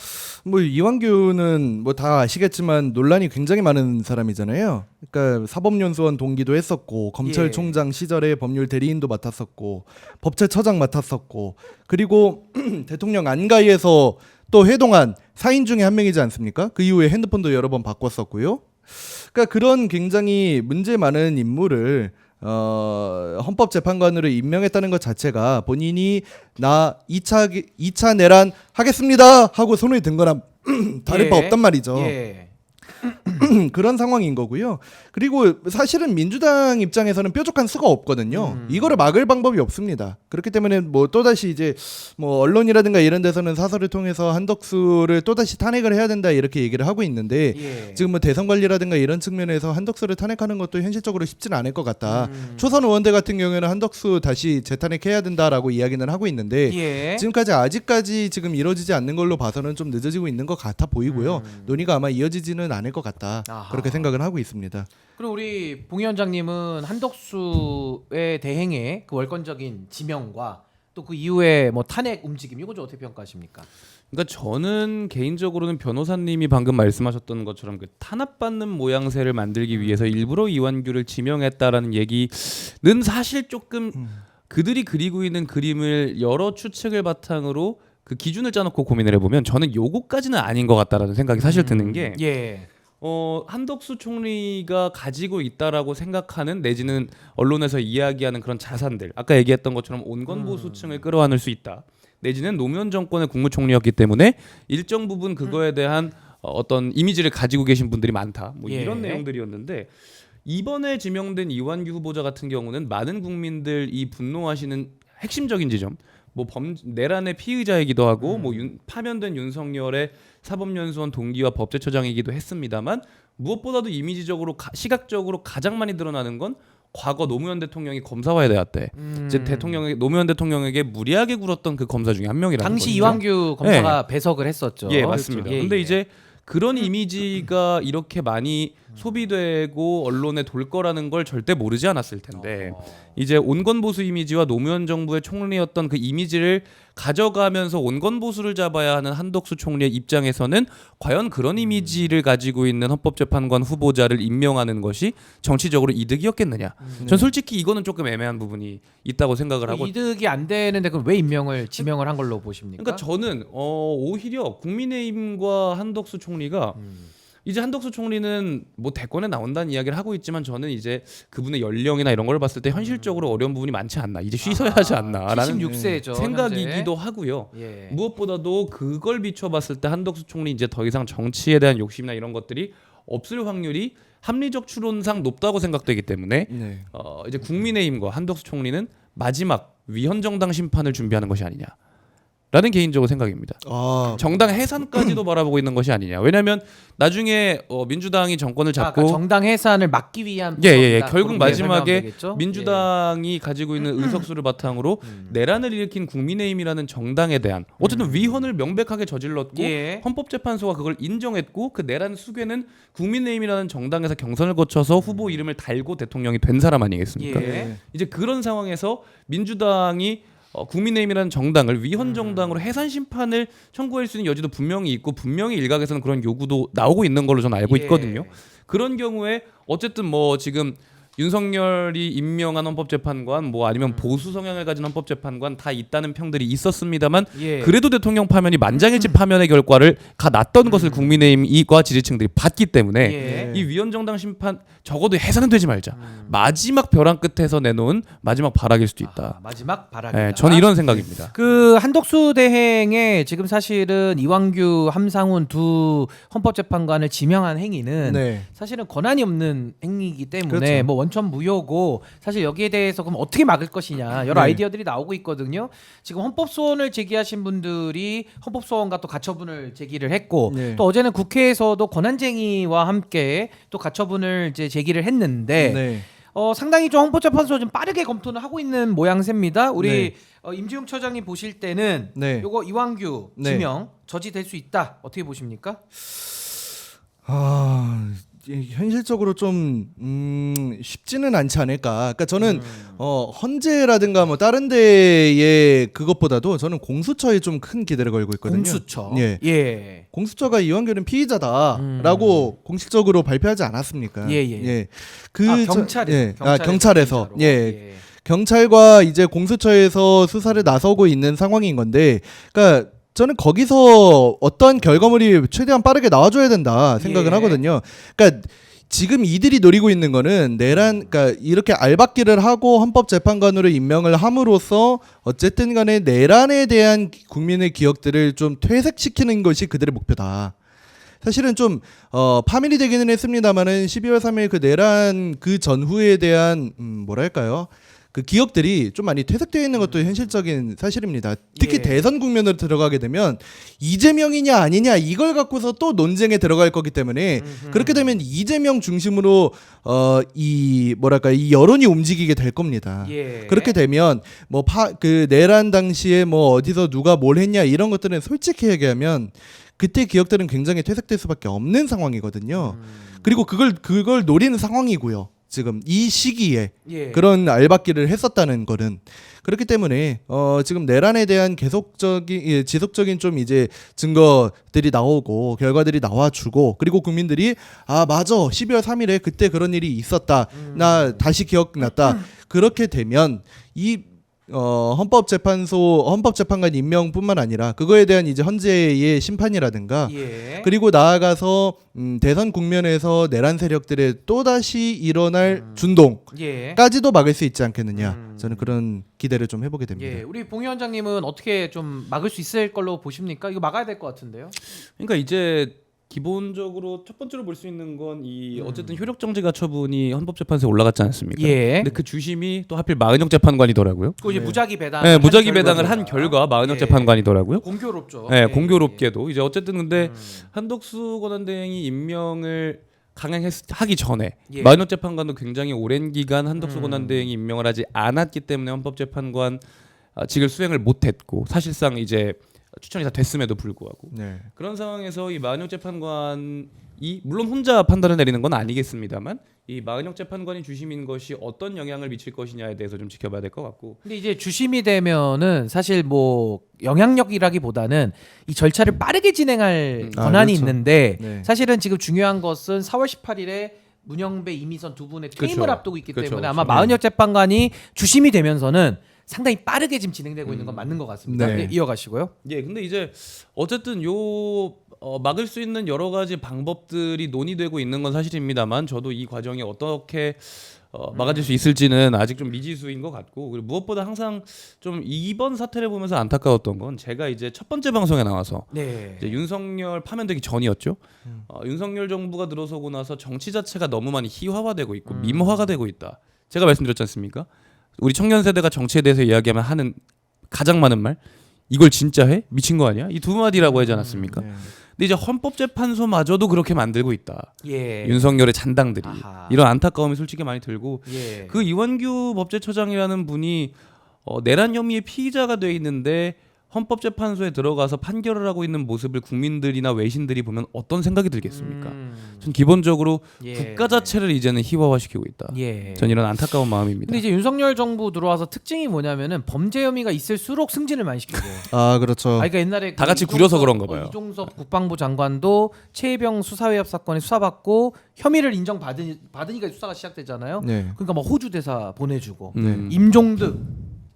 뭐 이완규는 뭐 다 아시겠지만 논란이 굉장히 많은 사람이잖아요. 그러니까 사법연수원 동기도 했었고 검찰총장 시절에 법률 대리인도 맡았었고 법제처장 맡았었고 그리고 대통령 안가위에서 또 회동한 사인 중에 한 명이지 않습니까? 그 이후에 핸드폰도 여러 번 바꿨었고요. 그러니까 그런 굉장히 문제 많은 인물을 헌법재판관으로 임명했다는 것 자체가 본인이 나 2차 내란 하겠습니다 하고 손을 든 거랑 다를 바 없단 말이죠. 예. 그런 상황인 거고요. 그리고 사실은 민주당 입장에서는 뾰족한 수가 없거든요. 이거를 막을 방법이 없습니다. 그렇기 때문에 뭐 또다시 이제 뭐 언론이라든가 이런 데서는 사설을 통해서 한덕수를 또다시 탄핵을 해야 된다 이렇게 얘기를 하고 있는데 예. 지금 뭐 대선 관리라든가 이런 측면에서 한덕수를 탄핵하는 것도 현실적으로 쉽지는 않을 것 같다. 초선 의원들 같은 경우에는 한덕수 다시 재탄핵해야 된다라고 이야기는 하고 있는데 예. 지금까지 아직까지 지금 이루어지지 않는 걸로 봐서는 좀 늦어지고 있는 것 같아 보이고요. 논의가 아마 이어지지는 않을 것 같다. 아하. 그렇게 생각을 하고 있습니다. 그럼 우리 봉 위원장님은 한덕수의 대행의 그 월권적인 지명과 또 그 이후에 뭐 탄핵 움직임 이거 좀 어떻게 평가하십니까? 그러니까 저는 개인적으로는 변호사님이 방금 말씀하셨던 것처럼 그 탄압받는 모양새를 만들기 위해서 일부러 이완규를 지명했다라는 얘기는 사실 조금 그들이 그리고 있는 그림을 여러 추측을 바탕으로 그 기준을 짜놓고 고민을 해보면 저는 요거까지는 아닌 것 같다라는 생각이 사실 드는 게 예. 한덕수 총리가 가지고 있다라고 생각하는 내지는 언론에서 이야기하는 그런 자산들 아까 얘기했던 것처럼 온건 보수층을 끌어안을 수 있다 내지는 노무현 정권의 국무총리였기 때문에 일정 부분 그거에 대한 어떤 이미지를 가지고 계신 분들이 많다 뭐 예. 이런 내용들이었는데 이번에 지명된 이완규 후보자 같은 경우는 많은 국민들이 분노하시는 핵심적인 지점 뭐 내란의 피의자이기도 하고 뭐 파면된 윤석열의 사법연수원 동기와 법제처장이기도 했습니다만 무엇보다도 이미지적으로 시각적으로 가장 많이 드러나는 건 과거 노무현 대통령이 검사와야 대학 때 이제 노무현 대통령에게 무리하게 굴었던 그 검사 중에 한 명이라는 당시 거죠. 이완규 검사가 배석을 했었죠. 예, 맞습니다. 예, 근데 예. 이제 그런 이미지가 이렇게 많이 소비되고 언론에 돌 거라는 걸 절대 모르지 않았을 텐데 이제 온건 보수 이미지와 노무현 정부의 총리였던 그 이미지를 가져가면서 온건 보수를 잡아야 하는 한덕수 총리의 입장에서는 과연 그런 이미지를 가지고 있는 헌법재판관 후보자를 임명하는 것이 정치적으로 이득이었겠느냐? 전 솔직히 이거는 조금 애매한 부분이 있다고 생각을 하고 이득이 안 되는데 그럼 왜 지명을 한 걸로 보십니까? 그러니까 저는 오히려 국민의힘과 한덕수 총리가 이제 한덕수 총리는 뭐 대권에 나온다는 이야기를 하고 있지만 저는 이제 그분의 연령이나 이런 걸 봤을 때 현실적으로 어려운 부분이 많지 않나 이제 쉬셔야 하지 않나라는 76세죠. 생각이기도 하고요. 예. 무엇보다도 그걸 비춰봤을 때 한덕수 총리 이제 더 이상 정치에 대한 욕심이나 이런 것들이 없을 확률이 합리적 추론상 높다고 생각되기 때문에 네. 이제 국민의힘과 한덕수 총리는 마지막 위헌정당 심판을 준비하는 것이 아니냐. 라는 개인적으로 생각입니다. 정당 해산까지도 바라보고 있는 것이 아니냐. 왜냐하면 나중에 민주당이 정권을 잡고 그러니까 정당 해산을 막기 위한 예. 방법이다. 결국 그렇게 설명하면 마지막에 되겠죠? 민주당이 가지고 있는 의석수를 바탕으로 내란을 일으킨 국민의힘이라는 정당에 대한 어쨌든 위헌을 명백하게 저질렀고 예. 헌법재판소가 그걸 인정했고 그 내란 수괴는 국민의힘이라는 정당에서 경선을 거쳐서 후보 이름을 달고 대통령이 된 사람 아니겠습니까? 예. 이제 그런 상황에서 민주당이 국민의힘이라는 정당을 위헌 정당으로 해산 심판을 청구할 수 있는 여지도 분명히 있고 분명히 일각에서는 그런 요구도 나오고 있는 걸로 저는 알고 예. 있거든요. 그런 경우에 어쨌든 뭐 지금 윤석열이 임명한 헌법재판관 뭐 아니면 보수 성향을 가진 헌법재판관 다 있다는 평들이 있었습니다만 예. 그래도 대통령 파면이 만장일치 파면의 결과를 가났던 것을 국민의힘과 지지층들이 봤기 때문에 예. 이 위헌 정당 심판 적어도 해산은 되지 말자. 마지막 벼랑 끝에서 내놓은 마지막 발악일 수도 있다. 마지막 발악이다. 네, 저는 이런 생각입니다. 그 한덕수 대행의 지금 사실은 이완규, 함상훈 두 헌법재판관을 지명한 행위는 네. 사실은 권한이 없는 행위이기 때문에 그렇죠. 뭐 원천 무효고 사실 여기에 대해서 그럼 어떻게 막을 것이냐 여러 네. 아이디어들이 나오고 있거든요. 지금 헌법소원을 제기하신 분들이 헌법소원과 또 가처분을 제기를 했고 네. 또 어제는 국회에서도 권한쟁의와 함께 또 가처분을 이제 제기를 했는데 네. 상당히 좀 헌법재판소 좀 빠르게 검토는 하고 있는 모양새입니다. 우리 네. 임지웅 처장님 보실 때는 네. 요거 이완규 네. 지명 저지될 수 있다. 어떻게 보십니까? 현실적으로 좀 쉽지는 않지 않을까. 그러니까 저는 헌재라든가 뭐 다른 데의 그것보다도 저는 공수처에 좀 큰 기대를 걸고 있거든요. 공수처. 예. 예. 공수처가 이완규는 피의자다라고 공식적으로 발표하지 않았습니까? 예. 경찰에서. 경찰에서. 경찰에서. 진짜로. 예. 경찰과 이제 공수처에서 수사를 나서고 있는 상황인 건데, 그러니까 저는 거기서 어떤 결과물이 최대한 빠르게 나와줘야 된다 생각을 예. 하거든요. 그러니까 지금 이들이 노리고 있는 거는 그러니까 이렇게 알박기를 하고 헌법재판관으로 임명을 함으로써 어쨌든 간에 내란에 대한 국민의 기억들을 좀 퇴색시키는 것이 그들의 목표다. 사실은 좀 파면이 되기는 했습니다만은 12월 3일 그 내란 그 전후에 대한 뭐랄까요? 그 기억들이 좀 많이 퇴색되어 있는 것도 현실적인 사실입니다. 특히 예. 대선 국면으로 들어가게 되면 이재명이냐 아니냐 이걸 갖고서 또 논쟁에 들어갈 거기 때문에 그렇게 되면 이재명 중심으로 이 뭐랄까 이 여론이 움직이게 될 겁니다. 예. 그렇게 되면 뭐 그 내란 당시에 뭐 어디서 누가 뭘 했냐 이런 것들은 솔직히 얘기하면 그때 기억들은 굉장히 퇴색될 수밖에 없는 상황이거든요. 그리고 그걸 노리는 상황이고요. 지금 이 시기에 예. 그런 알박기를 했었다는 거는 그렇기 때문에 지금 내란에 대한 계속적인 지속적인 좀 이제 증거들이 나오고 결과들이 나와주고 그리고 국민들이 아 맞아 12월 3일에 그때 그런 일이 있었다 나 다시 기억났다 그렇게 되면 이 헌법재판관 임명뿐만 아니라 그거에 대한 이제 헌재의 심판이라든가 예. 그리고 나아가서 대선 국면에서 내란 세력들의 또다시 일어날 준동까지도 예. 막을 수 있지 않겠느냐. 저는 그런 기대를 좀 해보게 됩니다. 예. 우리 봉 위원장님은 어떻게 좀 막을 수 있을 걸로 보십니까? 이거 막아야 될 것 같은데요. 그러니까 이제 기본적으로 첫 번째로 볼 수 있는 건 이 어쨌든 효력정지가 처분이 헌법재판소에 올라갔지 않습니까? 예. 근데 그 주심이 또 하필 마은영 재판관이더라고요. 그 이제 무작위 배당. 네, 무작위 배당을 한 결과 마은영 예. 재판관이더라고요. 공교롭죠. 네, 예. 공교롭게도 이제 어쨌든 근데 한덕수 권한대행이 임명을 강행하기 전에 예. 마은영 재판관도 굉장히 오랜 기간 한덕수 권한대행이 임명을 하지 않았기 때문에 헌법재판관 직을 수행을 못했고 사실상 이제 추천이 다 됐음에도 불구하고 네. 그런 상황에서 이 마은영 재판관이 물론 혼자 판단을 내리는 건 아니겠습니다만 이 마은영 재판관이 주심인 것이 어떤 영향을 미칠 것이냐에 대해서 좀 지켜봐야 될 것 같고 근데 이제 주심이 되면은 사실 뭐 영향력이라기보다는 이 절차를 빠르게 진행할 권한이 그렇죠. 있는데 네. 사실은 지금 중요한 것은 4월 18일에 문영배, 이미선 두 분의 퇴임을 그렇죠. 앞두고 있기 그렇죠. 때문에 아마 그렇죠. 마은혁 재판관이 주심이 되면서는 상당히 빠르게 지금 진행되고 있는 건 맞는 것 같습니다. 네. 네, 이어가시고요. 예 근데 이제 어쨌든 막을 수 있는 여러 가지 방법들이 논의되고 있는 건 사실입니다만 저도 이 과정이 어떻게 막아질 수 있을지는 아직 좀 미지수인 것 같고 그리고 무엇보다 항상 좀 이번 사태를 보면서 안타까웠던 건 제가 이제 첫 번째 방송에 나와서 네. 이제 윤석열 파면되기 전이었죠. 윤석열 정부가 들어서고 나서 정치 자체가 너무 많이 희화화되고 있고 민화가 되고 있다. 제가 말씀드렸지 않습니까? 우리 청년 세대가 정치에 대해서 이야기하면 하는 가장 많은 말 이걸 진짜 해? 미친 거 아니야? 이 두 마디라고 하지 않았습니까? 네. 근데 이제 헌법재판소마저도 그렇게 만들고 있다. 예. 윤석열의 잔당들이 아하. 이런 안타까움이 솔직히 많이 들고 예. 그 이완규 법제처장이라는 분이 내란 혐의의 피의자가 돼 있는데 헌법재판소에 들어가서 판결을 하고 있는 모습을 국민들이나 외신들이 보면 어떤 생각이 들겠습니까? 전 기본적으로 예. 국가 자체를 이제는 희화화시키고 있다. 예. 전 이런 안타까운 마음입니다. 근데 이제 윤석열 정부 들어와서 특징이 뭐냐면은 범죄 혐의가 있을수록 승진을 많이 시키고. 아 그렇죠. 아, 그러니까 옛날에 다 같이 이종섭, 구려서 그런가 봐요. 이종섭 국방부 장관도 최혜병 수사외압 사건에 수사받고 혐의를 인정받으니까 수사가 시작되잖아요. 네. 그러니까 막 호주 대사 보내주고 네. 임종득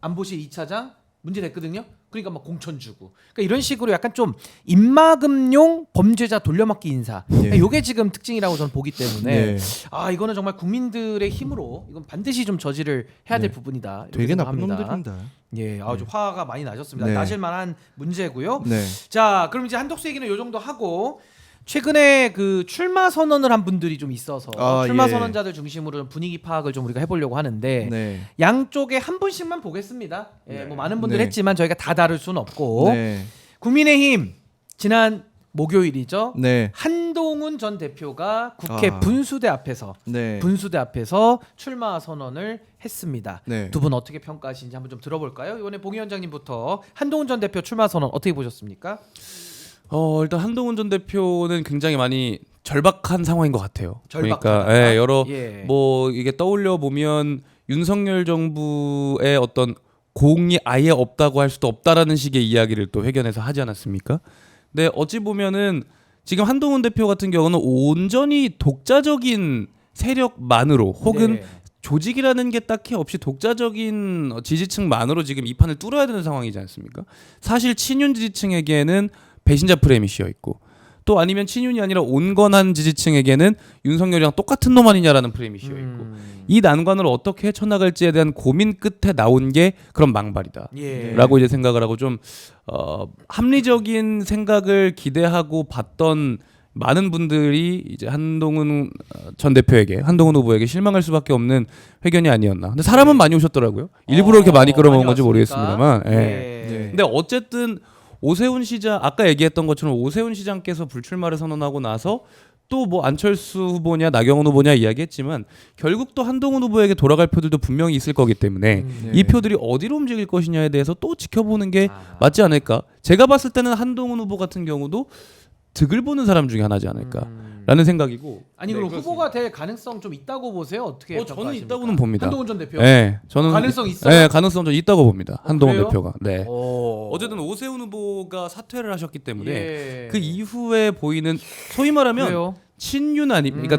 안보실 2차장 문제 됐거든요. 그러니까 막 공천 주고. 그러니까 이런 식으로 약간 좀 입막음용 범죄자 돌려막기 인사. 그러니까 이게 지금 특징이라고 저는 보기 때문에 네. 아 이거는 정말 국민들의 힘으로 이건 반드시 좀 저지를 해야 될 네. 부분이다. 이렇게 되게 나쁜 생각합니다. 놈들입니다. 예, 아주 화가 많이 나셨습니다. 네. 나실만한 문제고요. 네. 자, 그럼 이제 한덕수 얘기는 요 정도 하고 최근에 그 출마 선언을 한 분들이 좀 있어서 아, 출마 예. 선언자들 중심으로 좀 분위기 파악을 좀 우리가 해보려고 하는데 네. 양쪽에 한 분씩만 보겠습니다. 예, 뭐 많은 분들 네. 했지만 저희가 다 다룰 수는 없고 네. 국민의힘 지난 목요일이죠. 네. 한동훈 전 대표가 국회 아. 분수대 앞에서 네. 출마 선언을 했습니다. 네. 두 분 어떻게 평가하시는지 한번 좀 들어볼까요? 이번에 봉 위원장님부터 한동훈 전 대표 출마 선언 어떻게 보셨습니까? 일단 한동훈 전 대표는 굉장히 많이 절박한 상황인 것 같아요. 절박하다. 그러니까 여러 예. 뭐 이게 떠올려 보면 윤석열 정부의 어떤 공이 아예 없다고 할 수도 없다라는 식의 이야기를 또 회견에서 하지 않았습니까? 근데 어찌 보면은 지금 한동훈 대표 같은 경우는 온전히 독자적인 세력만으로 혹은 네. 조직이라는 게 딱히 없이 독자적인 지지층만으로 지금 이 판을 뚫어야 되는 상황이지 않습니까? 사실 친윤 지지층에게는 배신자 프레임이 씌어 있고 또 아니면 친윤이 아니라 온건한 지지층에게는 윤석열이랑 똑같은 놈 아니냐라는 프레임이 씌어 있고 이 난관을 어떻게 헤쳐나갈지에 대한 고민 끝에 나온 게 그런 망발이다. 예. 라고 이제 생각을 하고 좀 합리적인 생각을 기대하고 봤던 많은 분들이 이제 한동훈 전 대표에게 한동훈 후보에게 실망할 수밖에 없는 회견이 아니었나. 근데 사람은 많이 오셨더라고요. 일부러 이렇게 많이 끌어모은 건지 왔습니까? 모르겠습니다만. 예. 네. 근데 어쨌든 오세훈 시장 아까 얘기했던 것처럼 오세훈 시장께서 불출마를 선언하고 나서 또 뭐 안철수 후보냐 나경원 후보냐 이야기했지만 결국 또 한동훈 후보에게 돌아갈 표들도 분명히 있을 거기 때문에 네. 이 표들이 어디로 움직일 것이냐에 대해서 또 지켜보는 게 맞지 않을까. 제가 봤을 때는 한동훈 후보 같은 경우도 득을 보는 사람 중에 하나지 않을까라는 생각이고. 아니 그럼 후보가 될 가능성 좀 있다고 보세요? 어떻게 저는 평가하십니까? 있다고는 봅니다. 한동훈 전 대표. 네, 저는 가능성 있어요? 네, 가능성 좀 있다고 봅니다. 한동훈 그래요? 대표가. 네. 오. 어쨌든 오세훈 후보가 사퇴를 하셨기 때문에 예. 그 이후에 보이는 소위 말하면 그래요? 친윤 아니 그러니까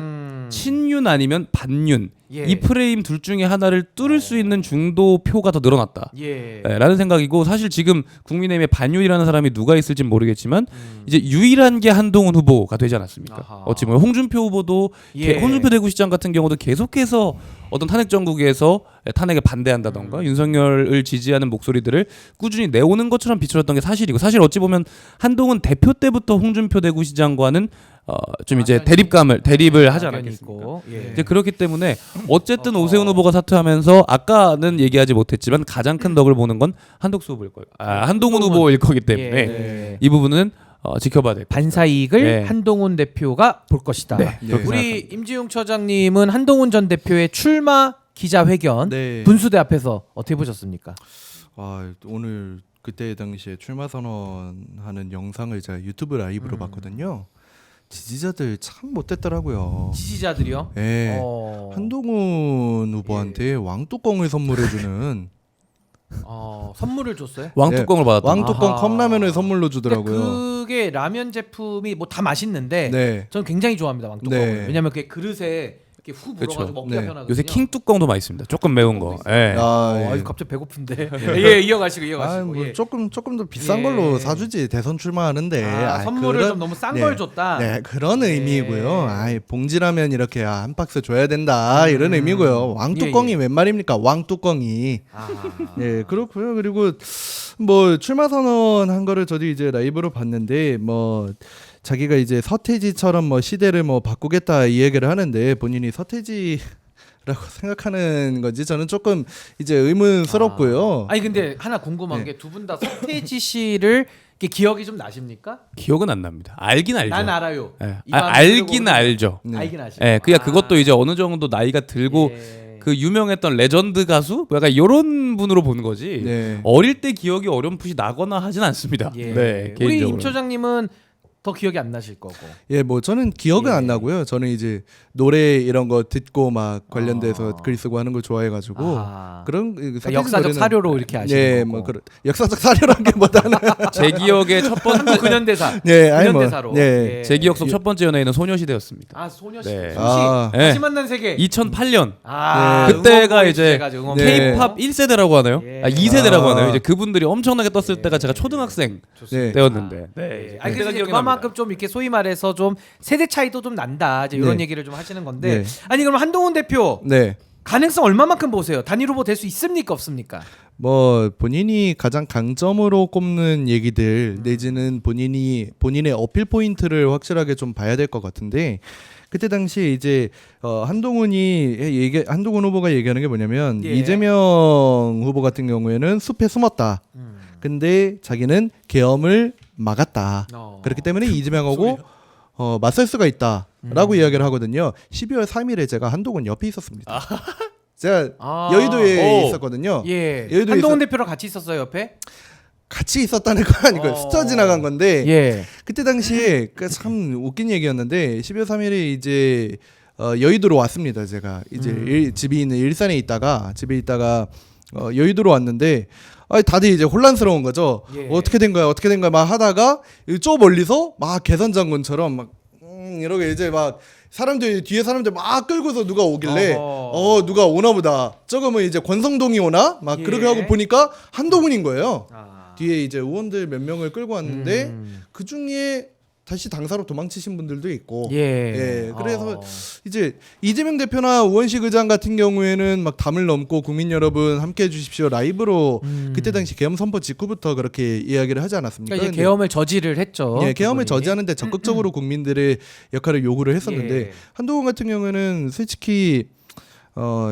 친윤 아니면 반윤 예. 이 프레임 둘 중에 하나를 뚫을 수 있는 중도 표가 더 늘어났다. 예. 라는 생각이고 사실 지금 국민의힘에 반윤이라는 사람이 누가 있을지 모르겠지만 이제 유일한 게 한동훈 후보가 되지 않았습니까? 아하. 어찌 보면 홍준표 후보도 예. 홍준표 대구시장 같은 경우도 계속해서 어떤 탄핵 정국에서 탄핵에 반대한다던가 윤석열을 지지하는 목소리들을 꾸준히 내오는 것처럼 비춰졌던 게 사실이고 사실 어찌 보면 한동훈 대표 때부터 홍준표 대구시장과는 좀 이제 대립을 하지 않았겠습니까? 예. 이제 그렇기 때문에 어쨌든 오세훈 후보가 사퇴하면서 아까는 얘기하지 못했지만 가장 큰 덕을 보는 건 한덕수 후보일 거예요. 한동훈 후보일 거기 때문에 예. 이 부분은 지켜봐야 될 것이다. 반사 이익을 네. 한동훈 대표가 볼 것이다. 네. 그렇게 우리 임지용 처장님은 한동훈 전 대표의 출마 기자회견 네. 분수대 앞에서 어떻게 보셨습니까? 오늘 그때 당시에 출마 선언하는 영상을 제가 유튜브 라이브로 봤거든요. 지지자들 참 못됐더라고요. 지지자들이요? 예. 한동훈 예. 후보한테 왕뚜껑을 선물해주는 선물을 줬어요? 왕뚜껑을 받았다. 왕뚜껑 아하. 컵라면을 선물로 주더라고요. 근데 그게 라면 제품이 뭐 다 맛있는데 네. 저는 굉장히 좋아합니다 왕뚜껑을. 네. 왜냐면 그게 그릇에 이렇게 후 불어가지고 그쵸. 먹기가 네. 편하거든요. 요새 킹 뚜껑도 맛있습니다. 조금 매운 거. 예. 예. 갑자기 배고픈데. 예, 이어가시고. 뭐 예. 조금 더 비싼 예. 걸로 사주지 대선 출마하는데 선물을 좀 너무 싼 걸 줬다. 네 그런 예. 의미고요. 봉지라면 이렇게 한 박스 줘야 된다 이런 의미고요. 왕뚜껑이 예. 웬 말입니까? 왕뚜껑이. 예 그렇고요. 그리고 뭐 출마 선언한 거를 저도 이제 라이브로 봤는데 뭐 자기가 이제 서태지처럼 뭐 시대를 뭐 바꾸겠다 이 얘기를 하는데 본인이 서태지라는 생각하는 건지 저는 조금 이제 의문스럽고요. 아니 근데 하나 궁금한 게 두 분 다 서태지 씨를 이렇게 기억이 좀 나십니까? 기억은 안 납니다. 알긴 알죠. 난 알아요. 예. 이 마음을 알긴 들고 알죠. 네. 알긴 아시고. 예, 그러니까 그것도 이제 어느 정도 나이가 들고 예. 그 유명했던 레전드 가수 약간 이런 분으로 보는 거지. 네. 어릴 때 기억이 어렴풋이 나거나 하진 않습니다. 예. 네, 우리 개인적으로. 임 처장님은 더 기억이 안 나실 거고. 예, 뭐 저는 기억은 예. 안 나고요. 저는 이제 노래 이런 거 듣고 막 관련돼서 글 쓰고 하는 걸 좋아해가지고 아. 그런 그러니까 역사적 사료로 이렇게 아시는 예, 거고. 뭐 그런 역사적 사료라기보다는 제 기억의 첫 번째 한국 근현대사. 예, 아니 뭐 근현대사로. 예. 제 기억 속 첫 번째 연예인은 소녀시대였습니다. 아 소녀시. 네. 소시. 아. 다시 네. 만난 세계. 2008년 아, 네. 그때가 이제 응원봉. K-팝 1세대라고 하나요? 예. 2세대라고 아. 하나요? 이제 그분들이 엄청나게 떴을 예. 때가 제가 초등학생 네. 때였는데. 네. 그때가 아니 그래서 이제 기억이 그만큼 납니다. 좀 이렇게 소위 말해서 좀 세대 차이도 좀 난다. 이제 이런 네. 얘기를 좀 하시는 건데. 네. 아니 그럼 한동훈 대표 네. 가능성 얼마만큼 보세요? 단일 후보 될 수 있습니까 없습니까? 뭐 본인이 가장 강점으로 꼽는 얘기들 내지는 본인의 어필 포인트를 확실하게 좀 봐야 될 것 같은데 그때 당시 이제 한동훈 후보가 얘기하는 게 뭐냐면 예. 이재명 후보 같은 경우에는 숲에 숨었다. 근데 자기는 계엄을 막았다. 그렇기 때문에 이재명하고 맞설 수가 있다라고 이야기를 하거든요. 12월 3일에 제가 한동훈 옆에 있었습니다. 제가 아. 여의도에 오. 있었거든요. 예. 여의도에 한동훈 대표랑 같이 있었어요 옆에? 같이 있었다는 건 아니고 스쳐 지나간 건데 예. 그때 당시에 참 웃긴 얘기였는데 12월 3일에 이제 여의도로 왔습니다. 제가 이제 집이 있는 일산에 있다가 여의도로 왔는데 다들 이제 혼란스러운 거죠. 예. 어떻게 된 거야 막 하다가 저 멀리서 막 개선 장군처럼 막 이렇게 이제 막 뒤에 사람들 막 끌고서 누가 오길래 누가 오나 보다. 저거면 이제 권성동이 오나 막 예. 그렇게 하고 보니까 한동훈인 거예요. 아. 뒤에 이제 의원들 몇 명을 끌고 왔는데 그 중에 다시 당사로 도망치신 분들도 있고 예. 그래서 이제 이재명 대표나 우원식 의장 같은 경우에는 막 담을 넘고 국민 여러분 함께 해주십시오 라이브로 그때 당시 계엄 선포 직후부터 그렇게 이야기를 하지 않았습니까? 그러니까 이제 계엄을 저지를 했죠. 예, 계엄을 그분이. 저지하는데 적극적으로 국민들의 역할을 요구를 했었는데 예. 한동훈 같은 경우에는 솔직히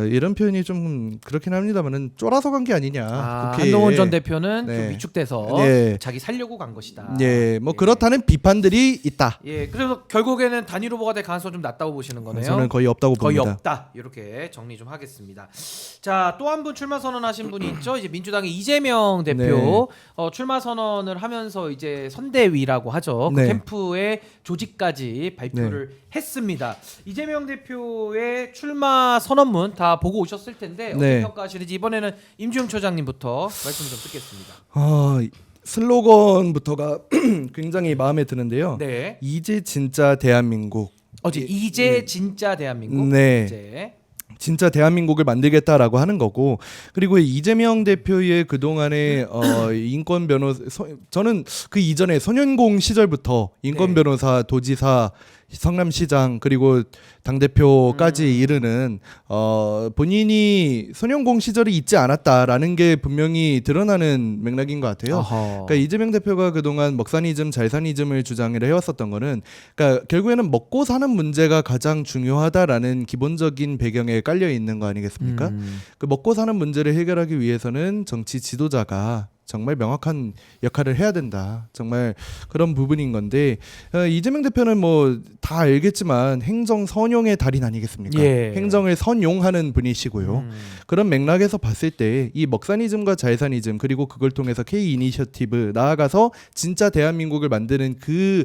이런 표현이 좀 그렇긴 합니다만은 쫄아서 간 게 아니냐. 국회에. 한동훈 전 대표는 좀 네. 위축돼서 네. 자기 살려고 간 것이다. 예, 뭐 그렇다는 비판들이 있다. 예, 그래서 결국에는 단일 후보가 될 가능성 좀 낮다고 보시는 거네요. 저는 거의 없다고 거의 봅니다. 없다. 이렇게 정리 좀 하겠습니다. 자, 또 한 분 출마 선언하신 분이 있죠. 이제 민주당의 이재명 대표 출마 선언을 하면서 이제 선대위라고 하죠. 그 네. 캠프의 조직까지 발표를 했습니다. 이재명 대표의 출마 선언문 다 보고 오셨을 텐데 어떻게 네. 평가하시는지 이번에는 임주영 처장님부터 말씀 좀 듣겠습니다. 슬로건부터가 굉장히 마음에 드는데요. 네. 이제 진짜 대한민국. 이제 진짜 대한민국. 네. 이제. 진짜 대한민국을 만들겠다라고 하는 거고 그리고 이재명 대표의 그동안의 인권 변호사 저는 그 이전에 소년공 시절부터 인권 네. 변호사 도지사 성남시장 그리고 당대표까지 이르는 본인이 소년공 시절이 있지 않았다라는 게 분명히 드러나는 맥락인 것 같아요. 그러니까 이재명 대표가 그동안 먹사니즘, 잘사니즘을 주장을 해왔었던 거는 그러니까 결국에는 먹고 사는 문제가 가장 중요하다라는 기본적인 배경에 깔려 있는 거 아니겠습니까? 그 먹고 사는 문제를 해결하기 위해서는 정치 지도자가 정말 명확한 역할을 해야 된다. 정말 그런 부분인 건데 이재명 대표는 뭐 다 알겠지만 행정 선용의 달인 아니겠습니까? 예. 행정을 선용하는 분이시고요. 그런 맥락에서 봤을 때 이 먹사니즘과 잘사니즘 그리고 그걸 통해서 K 이니셔티브 나아가서 진짜 대한민국을 만드는 그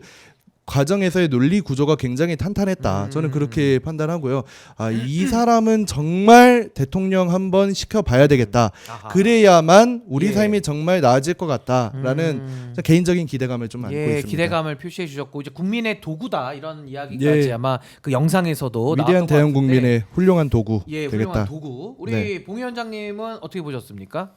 과정에서의 논리 구조가 굉장히 탄탄했다. 저는 그렇게 판단하고요. 이 사람은 정말 대통령 한번 시켜봐야 되겠다. 그래야만 우리 예. 삶이 정말 나아질 것 같다라는 개인적인 기대감을 좀 안고 있습니다. 기대감을 표시해 주셨고 이제 국민의 도구다 이런 이야기까지 예. 아마 그 영상에서도 위대한 나왔던 것 같은데. 대한국민의 훌륭한 도구 예, 되겠다. 훌륭한 도구. 우리 네. 봉 위원장님은 어떻게 보셨습니까?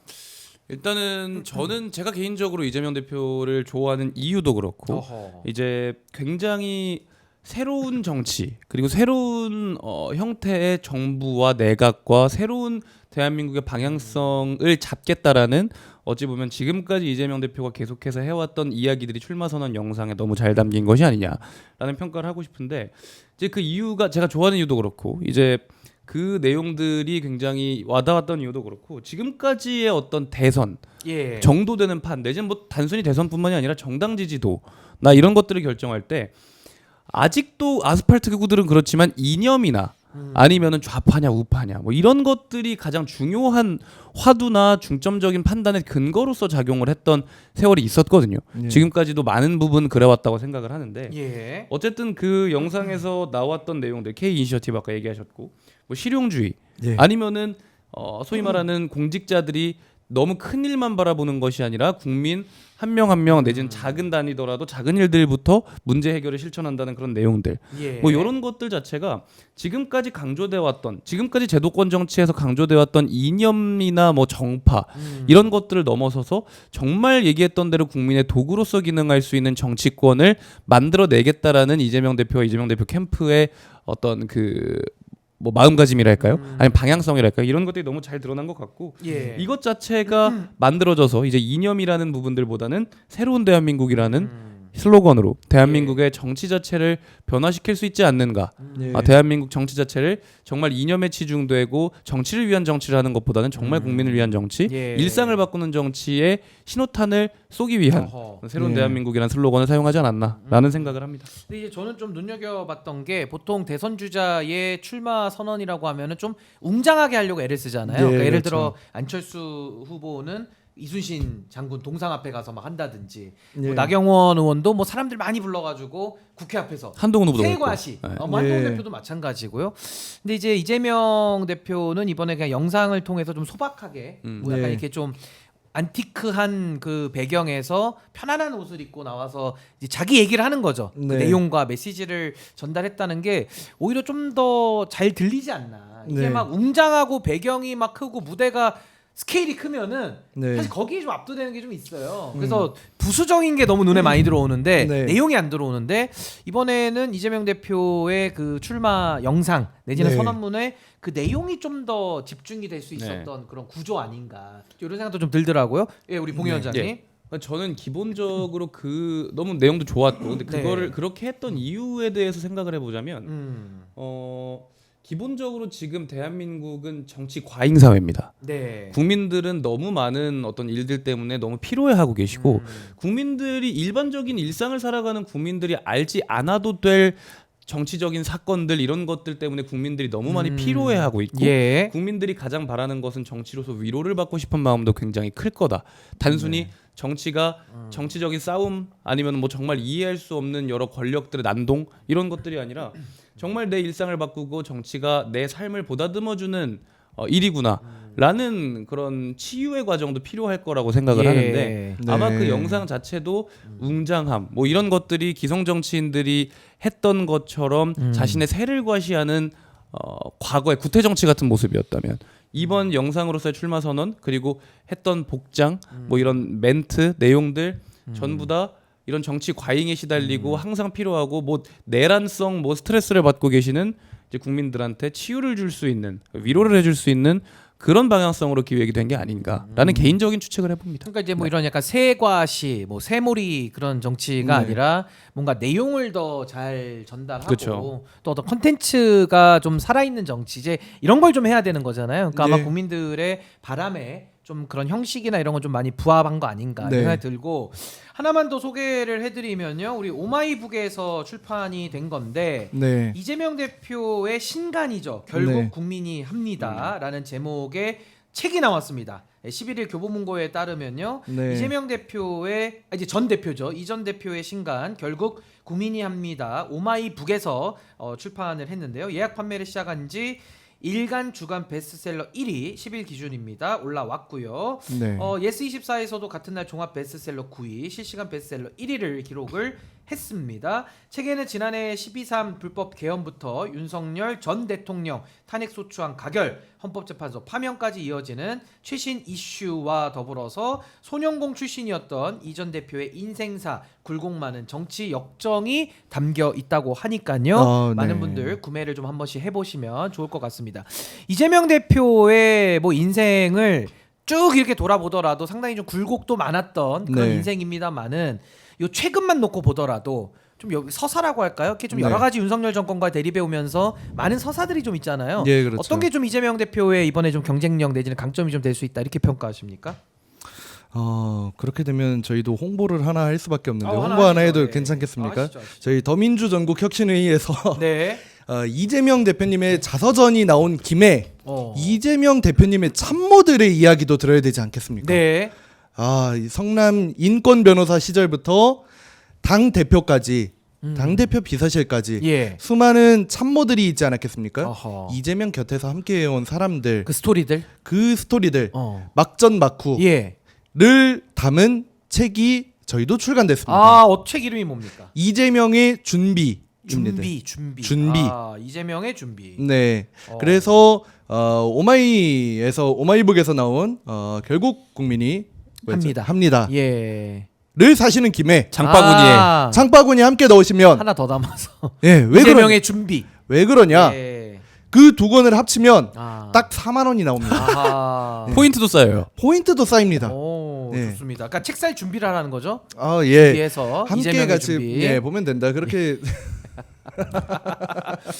일단은 저는 제가 개인적으로 이재명 대표를 좋아하는 이유도 그렇고 이제 굉장히 새로운 정치 그리고 새로운 형태의 정부와 내각과 새로운 대한민국의 방향성을 잡겠다라는 어찌 보면 지금까지 이재명 대표가 계속해서 해왔던 이야기들이 출마 선언 영상에 너무 잘 담긴 것이 아니냐라는 평가를 하고 싶은데 이제 그 이유가 제가 좋아하는 이유도 그렇고 이제 그 내용들이 굉장히 와닿았던 이유도 그렇고 지금까지의 어떤 대선 예. 정도 되는 판 내지는 뭐 단순히 대선뿐만이 아니라 정당 지지도나 이런 것들을 결정할 때 아직도 아스팔트 극우들은 그렇지만 이념이나 아니면은 좌파냐 우파냐 뭐 이런 것들이 가장 중요한 화두나 중점적인 판단의 근거로서 작용을 했던 세월이 있었거든요. 예. 지금까지도 많은 부분 그래왔다고 생각을 하는데 예. 어쨌든 그 영상에서 나왔던 내용들 K 이니셔티브 아까 얘기하셨고 뭐 실용주의 예. 아니면은 소위 말하는 공직자들이 너무 큰 일만 바라보는 것이 아니라 국민 한 명 한 명 내지는 작은 단위더라도 작은 일들부터 문제 해결을 실천한다는 그런 내용들 예. 뭐 이런 것들 자체가 지금까지 강조돼 왔던 지금까지 제도권 정치에서 강조돼 왔던 이념이나 뭐 정파 이런 것들을 넘어서서 정말 얘기했던 대로 국민의 도구로서 기능할 수 있는 정치권을 만들어내겠다라는 이재명 대표와 이재명 대표 캠프의 어떤 그 뭐 마음가짐이랄까요? 아니면 방향성이랄까요? 이런 것들이 너무 잘 드러난 것 같고 예. 이것 자체가 만들어져서 이제 이념이라는 부분들보다는 새로운 대한민국이라는 슬로건으로 대한민국의 정치 자체를 변화시킬 수 있지 않는가? 예. 대한민국 정치 자체를 정말 이념에 치중되고 정치를 위한 정치를 하는 것보다는 정말 국민을 위한 정치, 예. 일상을 바꾸는 정치에 신호탄을 쏘기 위한 어허. 새로운 예. 대한민국이라는 슬로건을 사용하지 않았나라는 생각을 합니다. 근데 이제 저는 좀 눈여겨봤던 게 보통 대선 주자의 출마 선언이라고 하면은 좀 웅장하게 하려고 애를 쓰잖아요. 예, 그러니까 예를 그렇죠. 들어 안철수 후보는 이순신 장군 동상 앞에 가서 막 한다든지 예. 뭐 나경원 의원도 뭐 사람들 많이 불러가지고 국회 앞에서 한동훈 후보도 그렇고. 세과시 네. 뭐 한동훈 예. 대표도 마찬가지고요. 근데 이제 이재명 대표는 이번에 그냥 영상을 통해서 좀 소박하게 뭐 약간 예. 이렇게 좀 안티크한 그 배경에서 편안한 옷을 입고 나와서 이제 자기 얘기를 하는 거죠. 그 네. 내용과 메시지를 전달했다는 게 오히려 좀 더 잘 들리지 않나. 이게 네. 막 웅장하고 배경이 막 크고 무대가 스케일이 크면은 네. 사실 거기에 좀 압도되는 게 좀 있어요. 그래서 부수적인 게 너무 눈에 많이 들어오는데 네. 내용이 안 들어오는데 이번에는 이재명 대표의 그 출마 영상 내지는 네. 선언문에 그 내용이 좀 더 집중이 될 수 있었던 그런 구조 아닌가 이런 생각도 좀 들더라고요. 예, 우리 봉 위원장님. 예. 저는 기본적으로 그 너무 내용도 좋았고 근데 네. 그거를 그렇게 했던 이유에 대해서 생각을 해보자면 음. 기본적으로 지금 대한민국은 정치 과잉 사회입니다. 네. 국민들은 너무 많은 어떤 일들 때문에 너무 피로해하고 계시고 국민들이 일반적인 일상을 살아가는 국민들이 알지 않아도 될 정치적인 사건들 이런 것들 때문에 국민들이 너무 많이 피로해하고 있고 예. 국민들이 가장 바라는 것은 정치로서 위로를 받고 싶은 마음도 굉장히 클 거다. 단순히 정치가 정치적인 싸움 아니면 뭐 정말 이해할 수 없는 여러 권력들의 난동 이런 것들이 아니라 정말 내 일상을 바꾸고 정치가 내 삶을 보다듬어주는 일이구나라는 그런 치유의 과정도 필요할 거라고 생각을 예. 하는데 아마 네. 그 영상 자체도 웅장함 뭐 이런 것들이 기성 정치인들이 했던 것처럼 자신의 세를 과시하는 과거의 구태 정치 같은 모습이었다면 이번 영상으로서의 출마 선언 그리고 했던 복장 뭐 이런 멘트 내용들 전부 다 이런 정치 과잉에 시달리고 항상 필요하고 뭐 내란성 뭐 스트레스를 받고 계시는 이제 국민들한테 치유를 줄 수 있는 위로를 해줄 수 있는 그런 방향성으로 기획이 된 게 아니인가라는 개인적인 추측을 해봅니다. 그러니까 이제 뭐 이런 약간 세과시, 뭐 세몰이 그런 정치가 네. 아니라 뭔가 내용을 더 잘 전달하고 그쵸. 또 어떤 컨텐츠가 좀 살아있는 정치 이제 이런 걸 좀 해야 되는 거잖아요. 그러니까 아마 네. 국민들의 바람에 좀 그런 형식이나 이런 건 좀 많이 부합한 거 아닌가 네. 생각이 들고 하나만 더 소개를 해드리면요, 우리 오마이북에서 출판이 된 건데 네. 이재명 대표의 신간이죠. 결국 네. 국민이 합니다라는 제목의 책이 나왔습니다. 11일 교보문고에 따르면요. 네. 이재명 대표의 이제 전 대표죠. 이 전 대표의 신간 결국 국민이 합니다. 오마이북에서 출판을 했는데요. 예약 판매를 시작한 지 일간 주간 베스트셀러 1위 10일 기준입니다. 올라왔고요. 네. 예스24에서도 같은 날 종합 베스트셀러 9위, 실시간 베스트셀러 1위를 기록을 했습니다. 책에는 지난해 12.3 불법 개헌부터 윤석열 전 대통령 탄핵소추안 가결, 헌법재판소 파면까지 이어지는 최신 이슈와 더불어서 소년공 출신이었던 이 전 대표의 인생사, 굴곡 많은 정치 역정이 담겨 있다고 하니까요. 네. 많은 분들 구매를 좀 한 번씩 해보시면 좋을 것 같습니다. 이재명 대표의 뭐 인생을 쭉 이렇게 돌아보더라도 상당히 좀 굴곡도 많았던 그런 네. 인생입니다만은 요 최근만 놓고 보더라도 좀 여기 서사라고 할까요? 이렇게 좀 네. 여러 가지 윤석열 정권과 대립해 오면서 많은 서사들이 좀 있잖아요. 예, 그렇죠. 어떤 게 좀 이재명 대표의 이번에 좀 경쟁력 내지는 강점이 좀 될 수 있다 이렇게 평가하십니까? 그렇게 되면 저희도 홍보를 하나 할 수밖에 없는데 하나 홍보 하나 하시죠. 해도 네. 괜찮겠습니까? 하시죠. 저희 더민주 전국 혁신회의에서 네. 이재명 대표님의 자서전이 나온 김에 어. 이재명 대표님의 참모들의 이야기도 들어야 되지 않겠습니까? 네. 이 성남 인권 변호사 시절부터 당 대표까지 당 대표 비서실까지 예. 수많은 참모들이 있지 않았겠습니까? 어허. 이재명 곁에서 함께해온 사람들 그 스토리들. 그 스토리들 어. 막전막후를 예. 담은 책이 저희도 출간됐습니다. 책 이름이 뭡니까? 이재명의 준비입니다. 준비. 이재명의 준비. 네. 어. 그래서 오마이북에서 나온 결국 국민이 합니다. 예. 를 사시는 김에 장바구니에 장바구니 함께 넣으시면 하나 더 담아서. 왜 이재명의 준비. 그러냐? 예. 그 두 권을 합치면 아. 딱 4만 원이 나옵니다. 아하. 포인트도 쌓여요. 포인트도 쌓입니다. 오, 네. 좋습니다. 그러니까 책 살 준비를 하라는 거죠? 예. 뒤에서 함께 이재명의 같이 준비. 보면 된다. 그렇게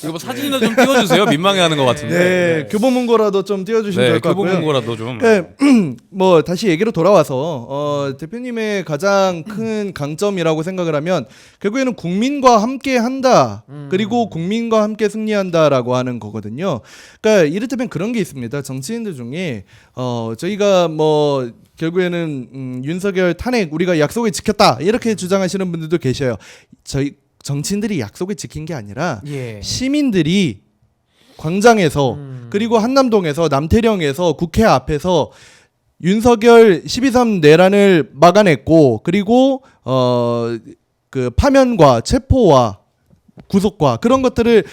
이거 뭐 사진이나 좀 띄워주세요. 민망해하는 것 같은데. 교보문고라도 좀 띄워주시면 좋을 것 같고요. 교보문고라도 좀. 뭐 다시 얘기로 돌아와서 대표님의 가장 큰 강점이라고 생각을 하면 결국에는 국민과 함께 한다. 그리고 국민과 함께 승리한다라고 하는 거거든요. 그러니까 이를테면 그런 게 있습니다. 정치인들 중에 저희가 뭐 결국에는 윤석열 탄핵 우리가 약속을 지켰다 이렇게 주장하시는 분들도 계셔요. 저희 정치인들이 약속을 지킨 게 아니라 예. 시민들이 광장에서 그리고 한남동에서 남태령에서 국회 앞에서 윤석열 12.3 내란을 막아냈고 그리고 그 파면과 체포와 구속과 그런 것들을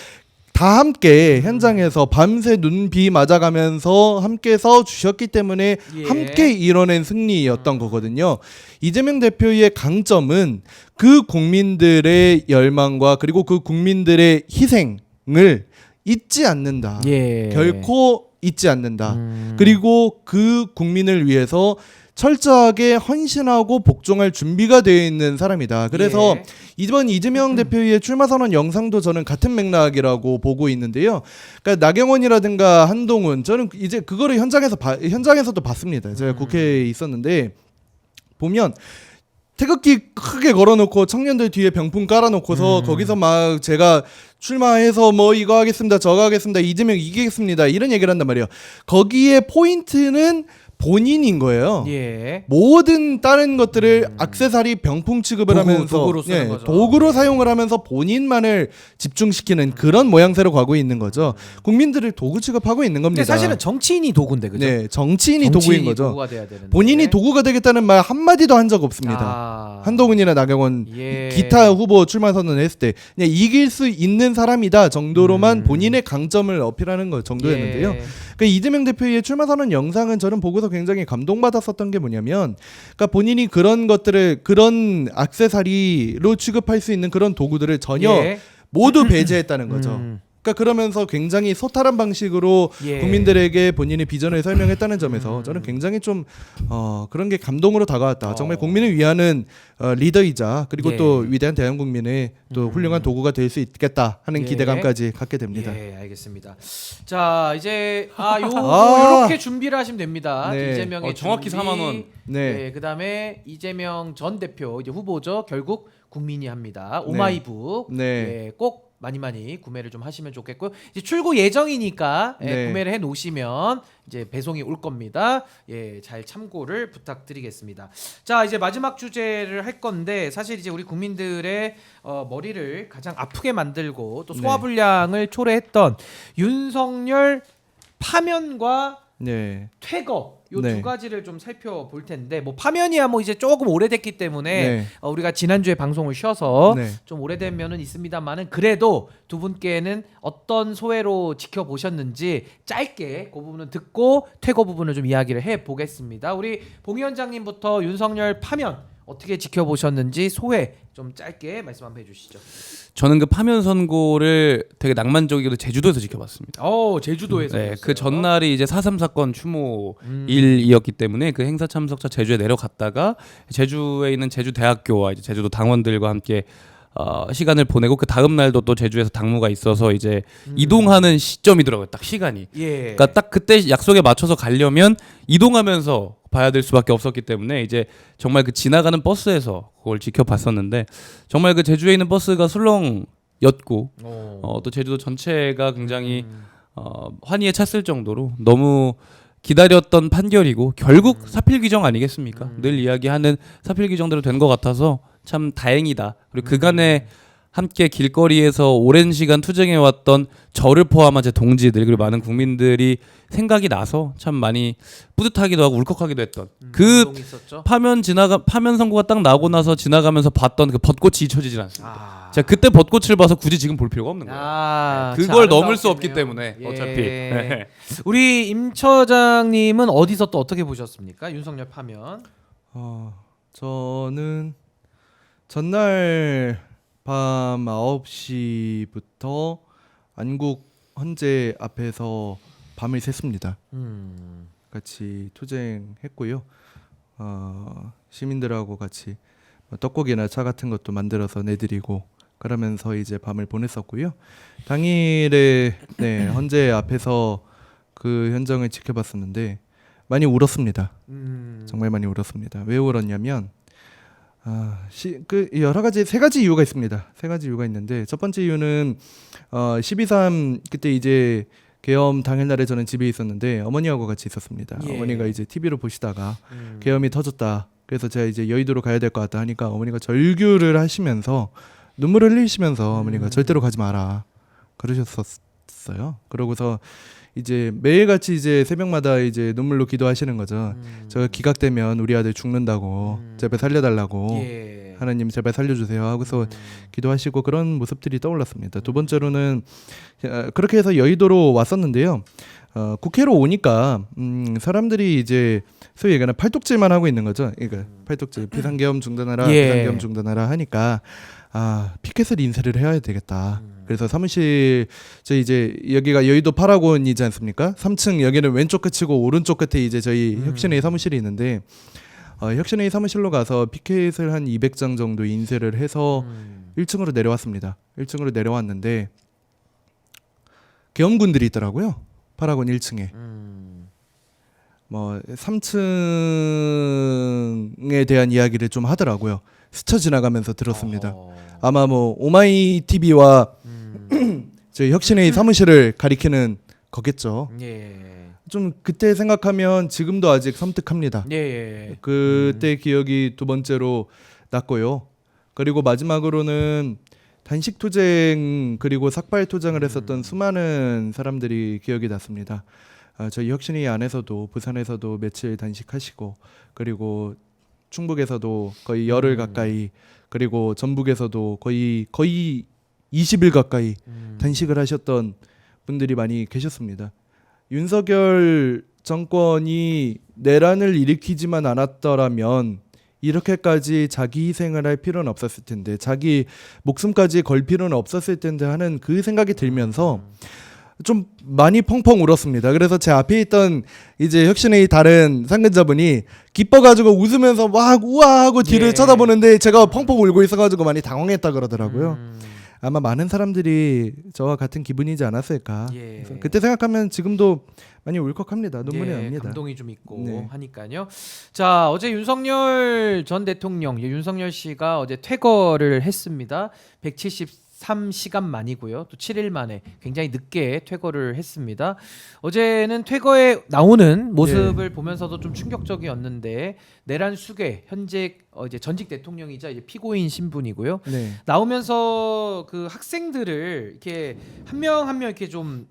다 함께 현장에서 밤새 눈비 맞아가면서 함께 서 주셨기 때문에 예. 함께 이뤄낸 승리였던 거거든요. 이재명 대표의 강점은 그 국민들의 열망과 그리고 그 국민들의 희생을 잊지 않는다. 예. 결코 잊지 않는다. 그리고 그 국민을 위해서 철저하게 헌신하고 복종할 준비가 되어 있는 사람이다. 그래서 예. 이번 이재명 대표의 출마 선언 영상도 저는 같은 맥락이라고 보고 있는데요. 그러니까 나경원이라든가 한동훈 저는 이제 그거를 현장에서도 봤습니다. 제가 국회에 있었는데 보면 태극기 크게 걸어놓고 청년들 뒤에 병풍 깔아놓고서 거기서 막 제가 출마해서 뭐 이거 하겠습니다, 저거 하겠습니다, 이재명 이기겠습니다 이런 얘기를 한단 말이에요. 거기에 포인트는 본인인 거예요. 예. 모든 다른 것들을 액세서리 병풍 취급을 하면서 도구로 쓰는 거죠. 도구로 사용을 하면서 본인만을 집중시키는 그런 모양새로 가고 있는 거죠. 국민들을 도구 취급하고 있는 겁니다. 근데 사실은 정치인이 도구인데 그죠? 네, 정치인이 도구인 거죠. 도구가 돼야 되는데. 본인이 도구가 되겠다는 말 한마디도 한 적 없습니다. 한동훈이나 나경원 예. 기타 후보 출마 선언했을 때 그냥 이길 수 있는 사람이다 정도로만 본인의 강점을 어필하는 거 정도였는데요. 예. 그러니까 이재명 대표의 출마 선언 영상은 저는 보고서 굉장히 감동받았었던 게 뭐냐면, 그러니까 본인이 그런 것들을 그런 액세서리로 취급할 수 있는 그런 도구들을 전혀 예. 모두 배제했다는 거죠. 그러니까 그러면서 굉장히 소탈한 방식으로 예. 국민들에게 본인의 비전을 설명했다는 점에서 저는 굉장히 좀 그런 게 감동으로 다가왔다. 정말 국민을 위하는 리더이자 그리고 예. 또 위대한 대한국민의 또 훌륭한 도구가 될 수 있겠다 하는 예. 기대감까지 갖게 됩니다. 예, 알겠습니다. 자, 이제 아. 이렇게 준비를 하시면 됩니다. 네. 이재명의 정확히 준비. 4만 원. 네. 네, 그다음에 이재명 전 대표 이제 후보죠. 결국 국민이 합니다. 오마이북. 네. 예, 꼭 많이 구매를 좀 하시면 좋겠고요. 이제 출고 예정이니까 네. 구매를 해 놓으시면 이제 배송이 올 겁니다. 예, 잘 참고를 부탁드리겠습니다. 자, 이제 마지막 주제를 할 건데 사실 이제 우리 국민들의 머리를 가장 아프게 만들고 또 소화불량을 초래했던 윤석열 파면과 네. 퇴거 요 네. 두 가지를 좀 살펴볼 텐데 뭐 파면이야 뭐 이제 조금 오래됐기 때문에 네. 우리가 지난주에 방송을 쉬어서 네. 좀 오래된 면은 있습니다만은 그래도 두 분께는 어떤 소회로 지켜보셨는지 짧게 그 부분은 듣고 퇴거 부분을 좀 이야기를 해보겠습니다. 우리 봉 위원장님부터 윤석열 파면 어떻게 지켜보셨는지 소회 좀 짧게 말씀 한번 해주시죠. 저는 그 파면 선고를 되게 낭만적이게도 제주도에서 지켜봤습니다. 제주도에서 네, 그 전날이 이제 4.3 사건 추모일이었기 때문에 그 행사 참석자 제주에 내려갔다가 제주에 있는 제주대학교와 이제 제주도 당원들과 함께 시간을 보내고 그 다음 날도 또 제주에서 당무가 있어서 이제 이동하는 시점이더라고요. 딱 시간이. 예. 그러니까 딱 그때 약속에 맞춰서 가려면 이동하면서 봐야 될 수밖에 없었기 때문에 이제 정말 그 지나가는 버스에서 그걸 지켜봤었는데 정말 그 제주에 있는 버스가 술렁였고 또 제주도 전체가 굉장히 환희에 찼을 정도로 너무 기다렸던 판결이고 결국 사필 규정 아니겠습니까? 늘 이야기하는 사필 규정대로 된 것 같아서 참 다행이다. 그리고 그간에 함께 길거리에서 오랜 시간 투쟁해왔던 저를 포함한 제 동지들 그리고 많은 국민들이 생각이 나서 참 많이 뿌듯하기도 하고 울컥하기도 했던 그 운동이 있었죠? 파면 선고가 딱 나고 나서 지나가면서 봤던 그 벚꽃이 잊혀지질 않습니다. 아. 제가 그때 벚꽃을 봐서 굳이 지금 볼 필요가 없는 거예요. 아, 그걸 참 넘을 수 아름다웠겠네요. 없기 때문에 예. 어차피. 네. 우리 임 처장님은 어디서 또 어떻게 보셨습니까? 윤석열 파면. 저는 전날 밤 9시부터 안국 헌재 앞에서 밤을 샜습니다. 같이 투쟁했고요. 시민들하고 같이 떡국이나 차 같은 것도 만들어서 내드리고 그러면서 이제 밤을 보냈었고요. 당일에 네, 헌재 앞에서 그 현장을 지켜봤었는데 많이 울었습니다. 정말 많이 울었습니다. 왜 울었냐면 그 여러 가지 세 가지 이유가 있습니다. 세 가지 이유가 있는데 첫 번째 이유는 12.3 그때 이제 계엄 당일날에 저는 집에 있었는데 어머니하고 같이 있었습니다. 예. 어머니가 이제 TV를 보시다가 계엄이 터졌다. 그래서 제가 이제 여의도로 가야 될 것 같다 하니까 어머니가 절규를 하시면서 눈물을 흘리시면서 어머니가 절대로 가지 마라 그러셨었어요. 그러고서 이제 매일같이 이제 새벽마다 이제 눈물로 기도하시는 거죠. 제가 기각되면 우리 아들 죽는다고 제발 살려달라고 예. 하나님 제발 살려주세요 하고서 기도하시고 그런 모습들이 떠올랐습니다. 두 번째로는 그렇게 해서 여의도로 왔었는데요. 국회로 오니까 사람들이 이제 소위 얘기하는 팔뚝질만 하고 있는 거죠. 그러니까 팔뚝질 비상계엄 중단하라 예. 비상계엄 중단하라 하니까 피켓을 인쇄를 해야 되겠다. 그래서 사무실 저희 이제 여기가 여의도 8학원이지 않습니까? 3층 여기는 왼쪽 끝이고 오른쪽 끝에 이제 저희 혁신회의 사무실이 있는데 혁신회의 사무실로 가서 피켓을 한 200장 정도 인쇄를 해서 1층으로 내려왔습니다. 1층으로 내려왔는데 계엄군들이 있더라고요. 8학원 1층에. 뭐 3층에 대한 이야기를 좀 하더라고요. 스쳐 지나가면서 들었습니다. 아마 뭐 오마이 TV와 저희 혁신회의 사무실을 가리키는 거겠죠. 예. 좀 그때 생각하면 지금도 아직 섬뜩합니다. 예. 그때 기억이 두 번째로 났고요. 그리고 마지막으로는 단식 투쟁 그리고 삭발 투쟁을 했었던 수많은 사람들이 기억이 났습니다. 저희 혁신회의 안에서도 부산에서도 며칠 단식하시고 그리고 충북에서도 거의 열흘 가까이 그리고 전북에서도 거의 20일 가까이 단식을 하셨던 분들이 많이 계셨습니다. 윤석열 정권이 내란을 일으키지만 않았더라면 이렇게까지 자기 희생을 할 필요는 없었을 텐데 자기 목숨까지 걸 필요는 없었을 텐데 하는 그 생각이 들면서 좀 많이 펑펑 울었습니다. 그래서 제 앞에 있던 이제 혁신회의 다른 상근자분이 기뻐가지고 웃으면서 막 우아하고 뒤를 예. 쳐다보는데 제가 펑펑 울고 있어가지고 많이 당황했다 그러더라고요. 아마 많은 사람들이 저와 같은 기분이지 않았을까. 예. 그래서 그때 생각하면 지금도 많이 울컥합니다. 눈물이 예, 납니다. 감동이 좀 있고 네. 하니까요. 자, 어제 윤석열 전 대통령, 윤석열 씨가 어제 퇴거를 했습니다. 173시간 만이고요. 또 7일 만에 굉장히 늦게 퇴거를 했습니다. 어제는 퇴거에 나오는 모습을 보면서도 좀 충격적이었는데 내란 수괴 현재 이제 전직 대통령이자 이제 피고인 신분이고요. 네. 나오면서 그 학생들을 이렇게 한 명 한 명 이렇게 좀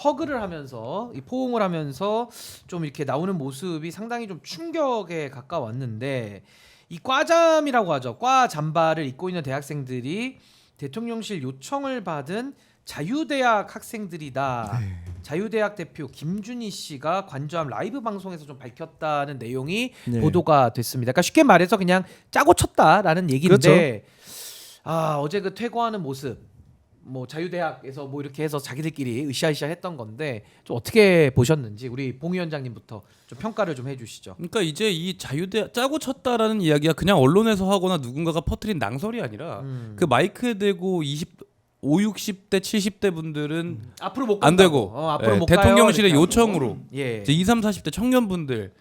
허그를 하면서 이 포옹을 하면서 좀 이렇게 나오는 모습이 상당히 좀 충격에 가까웠는데 이 과잠이라고 하죠. 과 잠바를 입고 있는 대학생들이 대통령실 요청을 받은 자유대학 학생들이다. 네. 자유대학 대표 김준희 씨가 관저함 라이브 방송에서 좀 밝혔다는 내용이 네. 보도가 됐습니다. 그러니까 쉽게 말해서 그냥 짜고 쳤다라는 얘기인데 그렇죠. 어제 그 퇴거하는 모습 뭐 자유대학에서 뭐 이렇게 해서 자기들끼리 으쌰으쌰 했던 건데 좀 어떻게 보셨는지 우리 봉 위원장님부터 좀 평가를 좀 해주시죠. 그러니까 이제 이 자유대 짜고 쳤다라는 이야기가 그냥 언론에서 하거나 누군가가 퍼뜨린 낭설이 아니라 그 마이크에 대고 5, 60대, 70대 분들은 앞으로 못 안 간다고. 되고 앞으로 못 대통령실의 가요, 요청으로 예. 이제 20, 30, 40대 청년분들이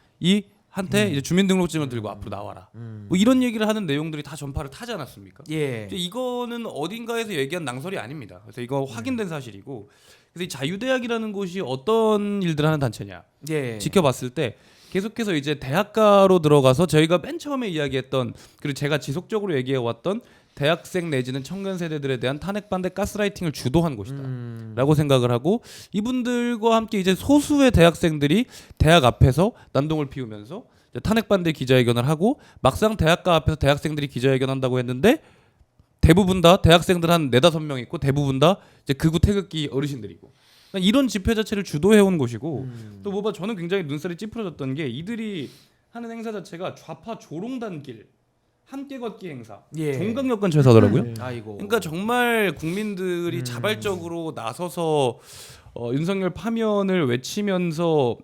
한테 이제 주민등록증을 들고 앞으로 나와라. 뭐 이런 얘기를 하는 내용들이 다 전파를 타지 않았습니까? 예. 이제 이거는 어딘가에서 얘기한 낭설이 아닙니다. 그래서 이거 확인된 사실이고, 그래서 이 자유대학이라는 곳이 어떤 일들을 하는 단체냐 예. 지켜봤을 때 계속해서 이제 대학가로 들어가서 저희가 맨 처음에 이야기했던, 그리고 제가 지속적으로 얘기해왔던 대학생 내지는 청년 세대들에 대한 탄핵 반대 가스라이팅을 주도한 곳이다라고 생각을 하고, 이분들과 함께 이제 소수의 대학생들이 대학 앞에서 난동을 피우면서 이제 탄핵 반대 기자회견을 하고, 막상 대학가 앞에서 대학생들이 기자회견한다고 했는데 대부분 다 대학생들 한 4-5명 있고, 대부분 다 이제 극우 태극기 어르신들이고, 그러니까 이런 집회 자체를 주도해온 곳이고, 또 뭐봐 저는 굉장히 눈살이 찌푸려졌던 게 이들이 하는 행사 자체가 좌파 조롱단길 함께 걷기 행사, 예. 종강역 근처에서 하더라고요. 아이고. 그러니까 정말 국민들이 자발적으로 나서서 윤석열 파면을 외치면서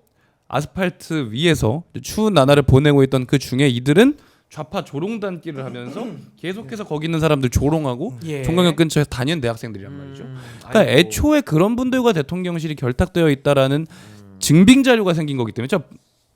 아스팔트 위에서 추운 나날을 보내고 있던 그 중에 이들은 좌파 조롱단길을 하면서 계속해서 거기 있는 사람들 조롱하고 예. 종강역 근처에 다니는 대학생들이란 말이죠. 그러니까 아이고. 애초에 그런 분들과 대통령실이 결탁되어 있다라는 증빙 자료가 생긴 거기 때문에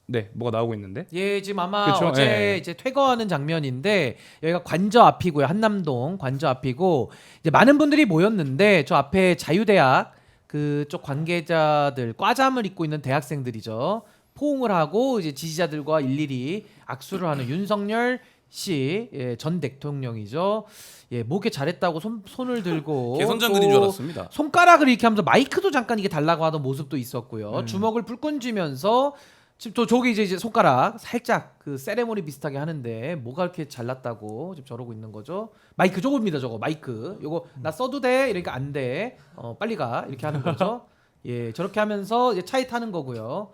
네, 뭐가 나오고 있는데. 예, 지금 아마 그쵸? 어제 예. 이제 퇴거하는 장면인데 여기가 관저 앞이고요. 한남동 관저 앞이고 이제 많은 분들이 모였는데 저 앞에 자유대학 그쪽 관계자들 과잠을 입고 있는 대학생들이죠. 포옹을 하고 이제 지지자들과 일일이 악수를 하는 윤석열 씨, 예, 전 대통령이죠. 예, 목에 잘했다고 손을 들고 개선장군인 줄 또 알았습니다. 손가락을 이렇게 하면서 마이크도 잠깐 이게 달라고 하던 모습도 있었고요. 주먹을 불끈 쥐면서 지금 또 저기 이제 손가락 살짝 그 세레모니 비슷하게 하는데 뭐가 이렇게 잘났다고 지금 저러고 있는 거죠. 마이크 저겁니다. 저거 마이크. 요거 나 써도 돼? 이러니까 안 돼. 빨리 가. 이렇게 하는 거죠. 예, 저렇게 하면서 이제 차에 타는 거고요.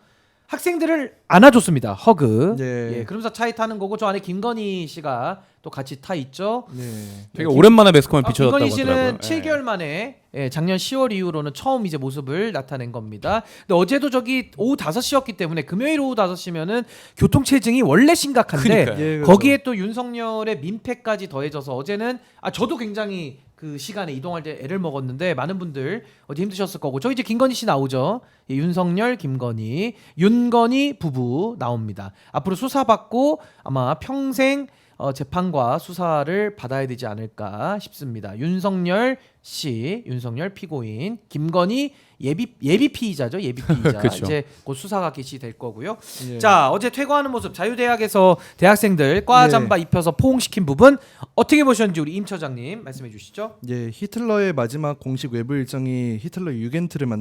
학생들을 안아줬습니다. 허그. 네. 예, 그러면서 차에 타는 거고 저 안에 김건희 씨가 또 같이 타 있죠. 네. 되게 오랜만에 매스컴에 비춰졌다고 김건희 씨는 하더라고요. 7개월 만에 작년 10월 이후로는 처음 이제 모습을 나타낸 겁니다. 근데 어제도 저기 오후 5시였기 때문에 금요일 오후 5시면은 교통체증이 원래 심각한데 그러니까요. 예, 그렇죠. 거기에 또 윤석열의 민폐까지 더해져서 어제는 저도 굉장히 그 시간에 이동할 때 애를 먹었는데 많은 분들 어디 힘드셨을 거고 저기 이제 김건희 씨 나오죠. 예, 윤석열, 김건희, 윤건희 부부 나옵니다. 앞으로 수사받고 아마 평생 재판과 수사를 받아야 되지 않을까 싶습니다. 윤석열 씨, 윤석열 피고인, 김건희 예비 피의자죠. 예비 피의자. 그쵸. 이제 곧 수사가 개시될 거고요. 예. 자, 어제 퇴거하는 모습 자유대학에서 대학생들 과 예. 잠바 입혀서 포옹시킨 부분 어떻게 보셨는지 우리 임 처장님 말씀해 주시죠. 예, 히틀러의 마지막 공식 외부 일정이 히틀러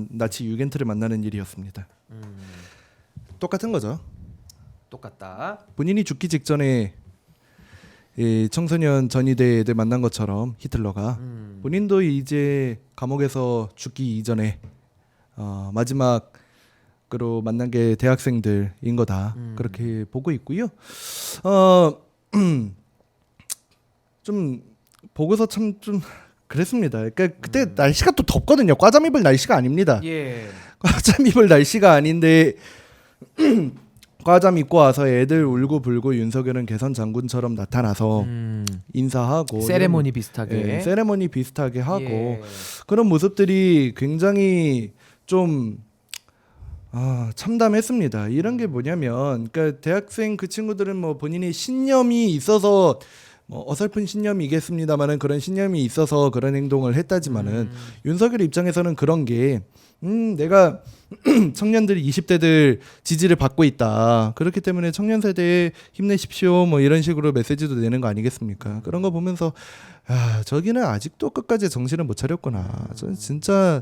나치 유겐트를 만나는 일이었습니다. 똑같은 거죠. 똑같다. 본인이 죽기 직전에 이 청소년 전위대 애들 만난 것처럼 히틀러가 본인도 이제 감옥에서 죽기 이전에 마지막으로 만난 게 대학생들인 거다 그렇게 보고 있고요. 좀 보고서 참 좀 그랬습니다. 그러니까 그때 날씨가 또 덥거든요. 과잠 입을 날씨가 아닙니다. 예. 과잠 입을 날씨가 아닌데 과잠 입고 와서 애들 울고 불고 윤석열은 개선 장군처럼 나타나서 인사하고 세레모니 이런, 비슷하게. 예, 세레모니 비슷하게 하고 예. 그런 모습들이 굉장히 좀 참담했습니다. 이런 게 뭐냐면 그러니까 대학생 그 친구들은 뭐 본인이 신념이 있어서 뭐 어설픈 신념이겠습니다만은 그런 신념이 있어서 그런 행동을 했다지만은 윤석열 입장에서는 그런 게 내가 청년들이 20대들 지지를 받고 있다. 그렇기 때문에 청년 세대에 힘내십시오. 뭐 이런 식으로 메시지도 내는 거 아니겠습니까? 그런 거 보면서 저기는 아직도 끝까지 정신을 못 차렸구나. 저는 진짜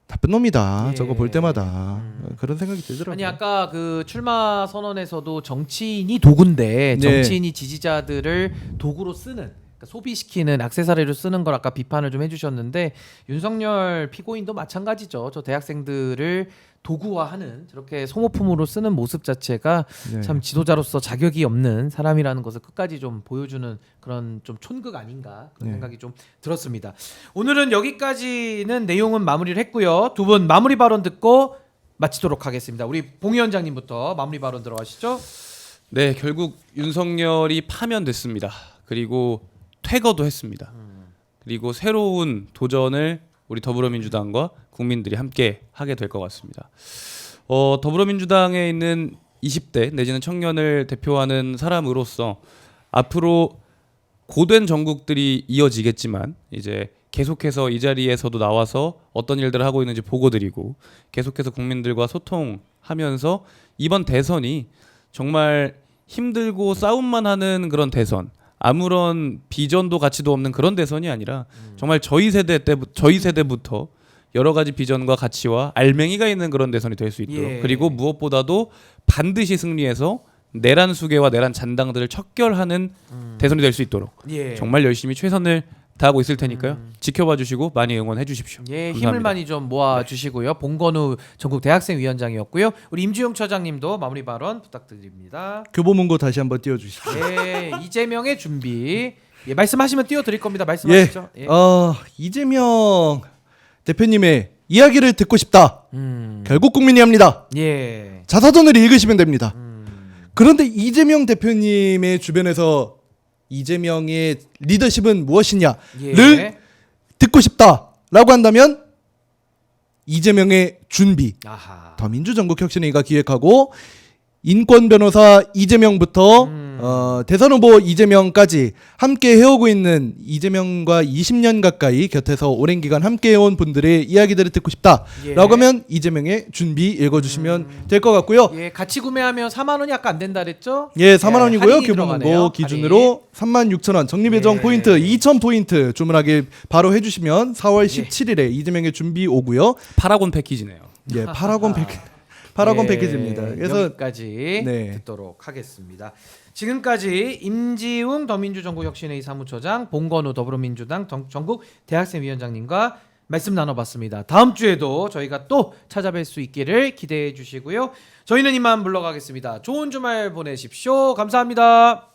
나쁜 놈이다. 예. 저거 볼 때마다 그런 생각이 들더라고요. 아니 아까 그 출마 선언에서도 정치인이 도구인데 네. 정치인이 지지자들을 도구로 쓰는 소비시키는 액세서리를 쓰는 걸 아까 비판을 좀 해주셨는데 윤석열 피고인도 마찬가지죠. 저 대학생들을 도구화하는 저렇게 소모품으로 쓰는 모습 자체가 네. 참 지도자로서 자격이 없는 사람이라는 것을 끝까지 좀 보여주는 그런 좀 촌극 아닌가 그런 네. 생각이 좀 들었습니다. 오늘은 여기까지는 내용은 마무리를 했고요. 두 분 마무리 발언 듣고 마치도록 하겠습니다. 우리 봉 위원장님부터 마무리 발언 들어가시죠. 네, 결국 윤석열이 파면됐습니다. 그리고 퇴거도 했습니다. 그리고 새로운 도전을 우리 더불어민주당과 국민들이 함께 하게 될 것 같습니다. 더불어민주당에 있는 20대 내지는 청년을 대표하는 사람으로서 앞으로 고된 정국들이 이어지겠지만 이제 계속해서 이 자리에서도 나와서 어떤 일들을 하고 있는지 보고드리고 계속해서 국민들과 소통하면서 이번 대선이 정말 힘들고 싸움만 하는 그런 대선, 아무런 비전도 가치도 없는 그런 대선이 아니라 정말 저희 세대부터 여러 가지 비전과 가치와 알맹이가 있는 그런 대선이 될 수 있도록 예. 그리고 무엇보다도 반드시 승리해서 내란 수계와 내란 잔당들을 척결하는 대선이 될 수 있도록 예. 정말 열심히 최선을 다하고 있을 테니까요. 지켜봐 주시고 많이 응원해 주십시오. 예, 감사합니다. 힘을 많이 좀 모아 주시고요. 봉건우 전국 대학생 위원장이었고요. 우리 임주영 처장님도 마무리 발언 부탁드립니다. 교보문고 다시 한번 띄워주시죠. 예, 이재명의 준비. 예, 말씀하시면 띄워드릴 겁니다. 예, 말씀하시죠. 예. 이재명 대표님의 이야기를 듣고 싶다. 결국 국민이 합니다. 예. 자사전을 읽으시면 됩니다. 그런데 이재명 대표님의 주변에서 이재명의 리더십은 무엇이냐를 예. 듣고 싶다라고 한다면 이재명의 준비, 아하. 더민주전국혁신회의가 기획하고 인권 변호사 이재명부터 대선 후보 이재명까지 함께 해오고 있는 이재명과 20년 가까이 곁에서 오랜 기간 함께 해온 분들의 이야기들을 듣고 싶다라고 예. 하면 이재명의 준비 읽어주시면 될 것 같고요. 예, 같이 구매하면 4만 원이 아까 안 된다 그랬죠? 예, 4만 원이고요. 할인이 들어가네요. 교보문고 기준으로 36,000원 정리배정 예. 포인트 2,000포인트 주문하기 바로 해주시면 4월 예. 17일에 이재명의 준비 오고요. 파라곤 패키지네요. 예, 파라곤 예, 패키지입니다. 그래서 여기까지 네. 듣도록 하겠습니다. 지금까지 임지웅 더민주전국혁신회의 사무처장, 봉건우 더불어민주당 전국 대학생위원장님과 말씀 나눠봤습니다. 다음 주에도 저희가 또 찾아뵐 수 있기를 기대해 주시고요. 저희는 이만 물러가겠습니다. 좋은 주말 보내십시오. 감사합니다.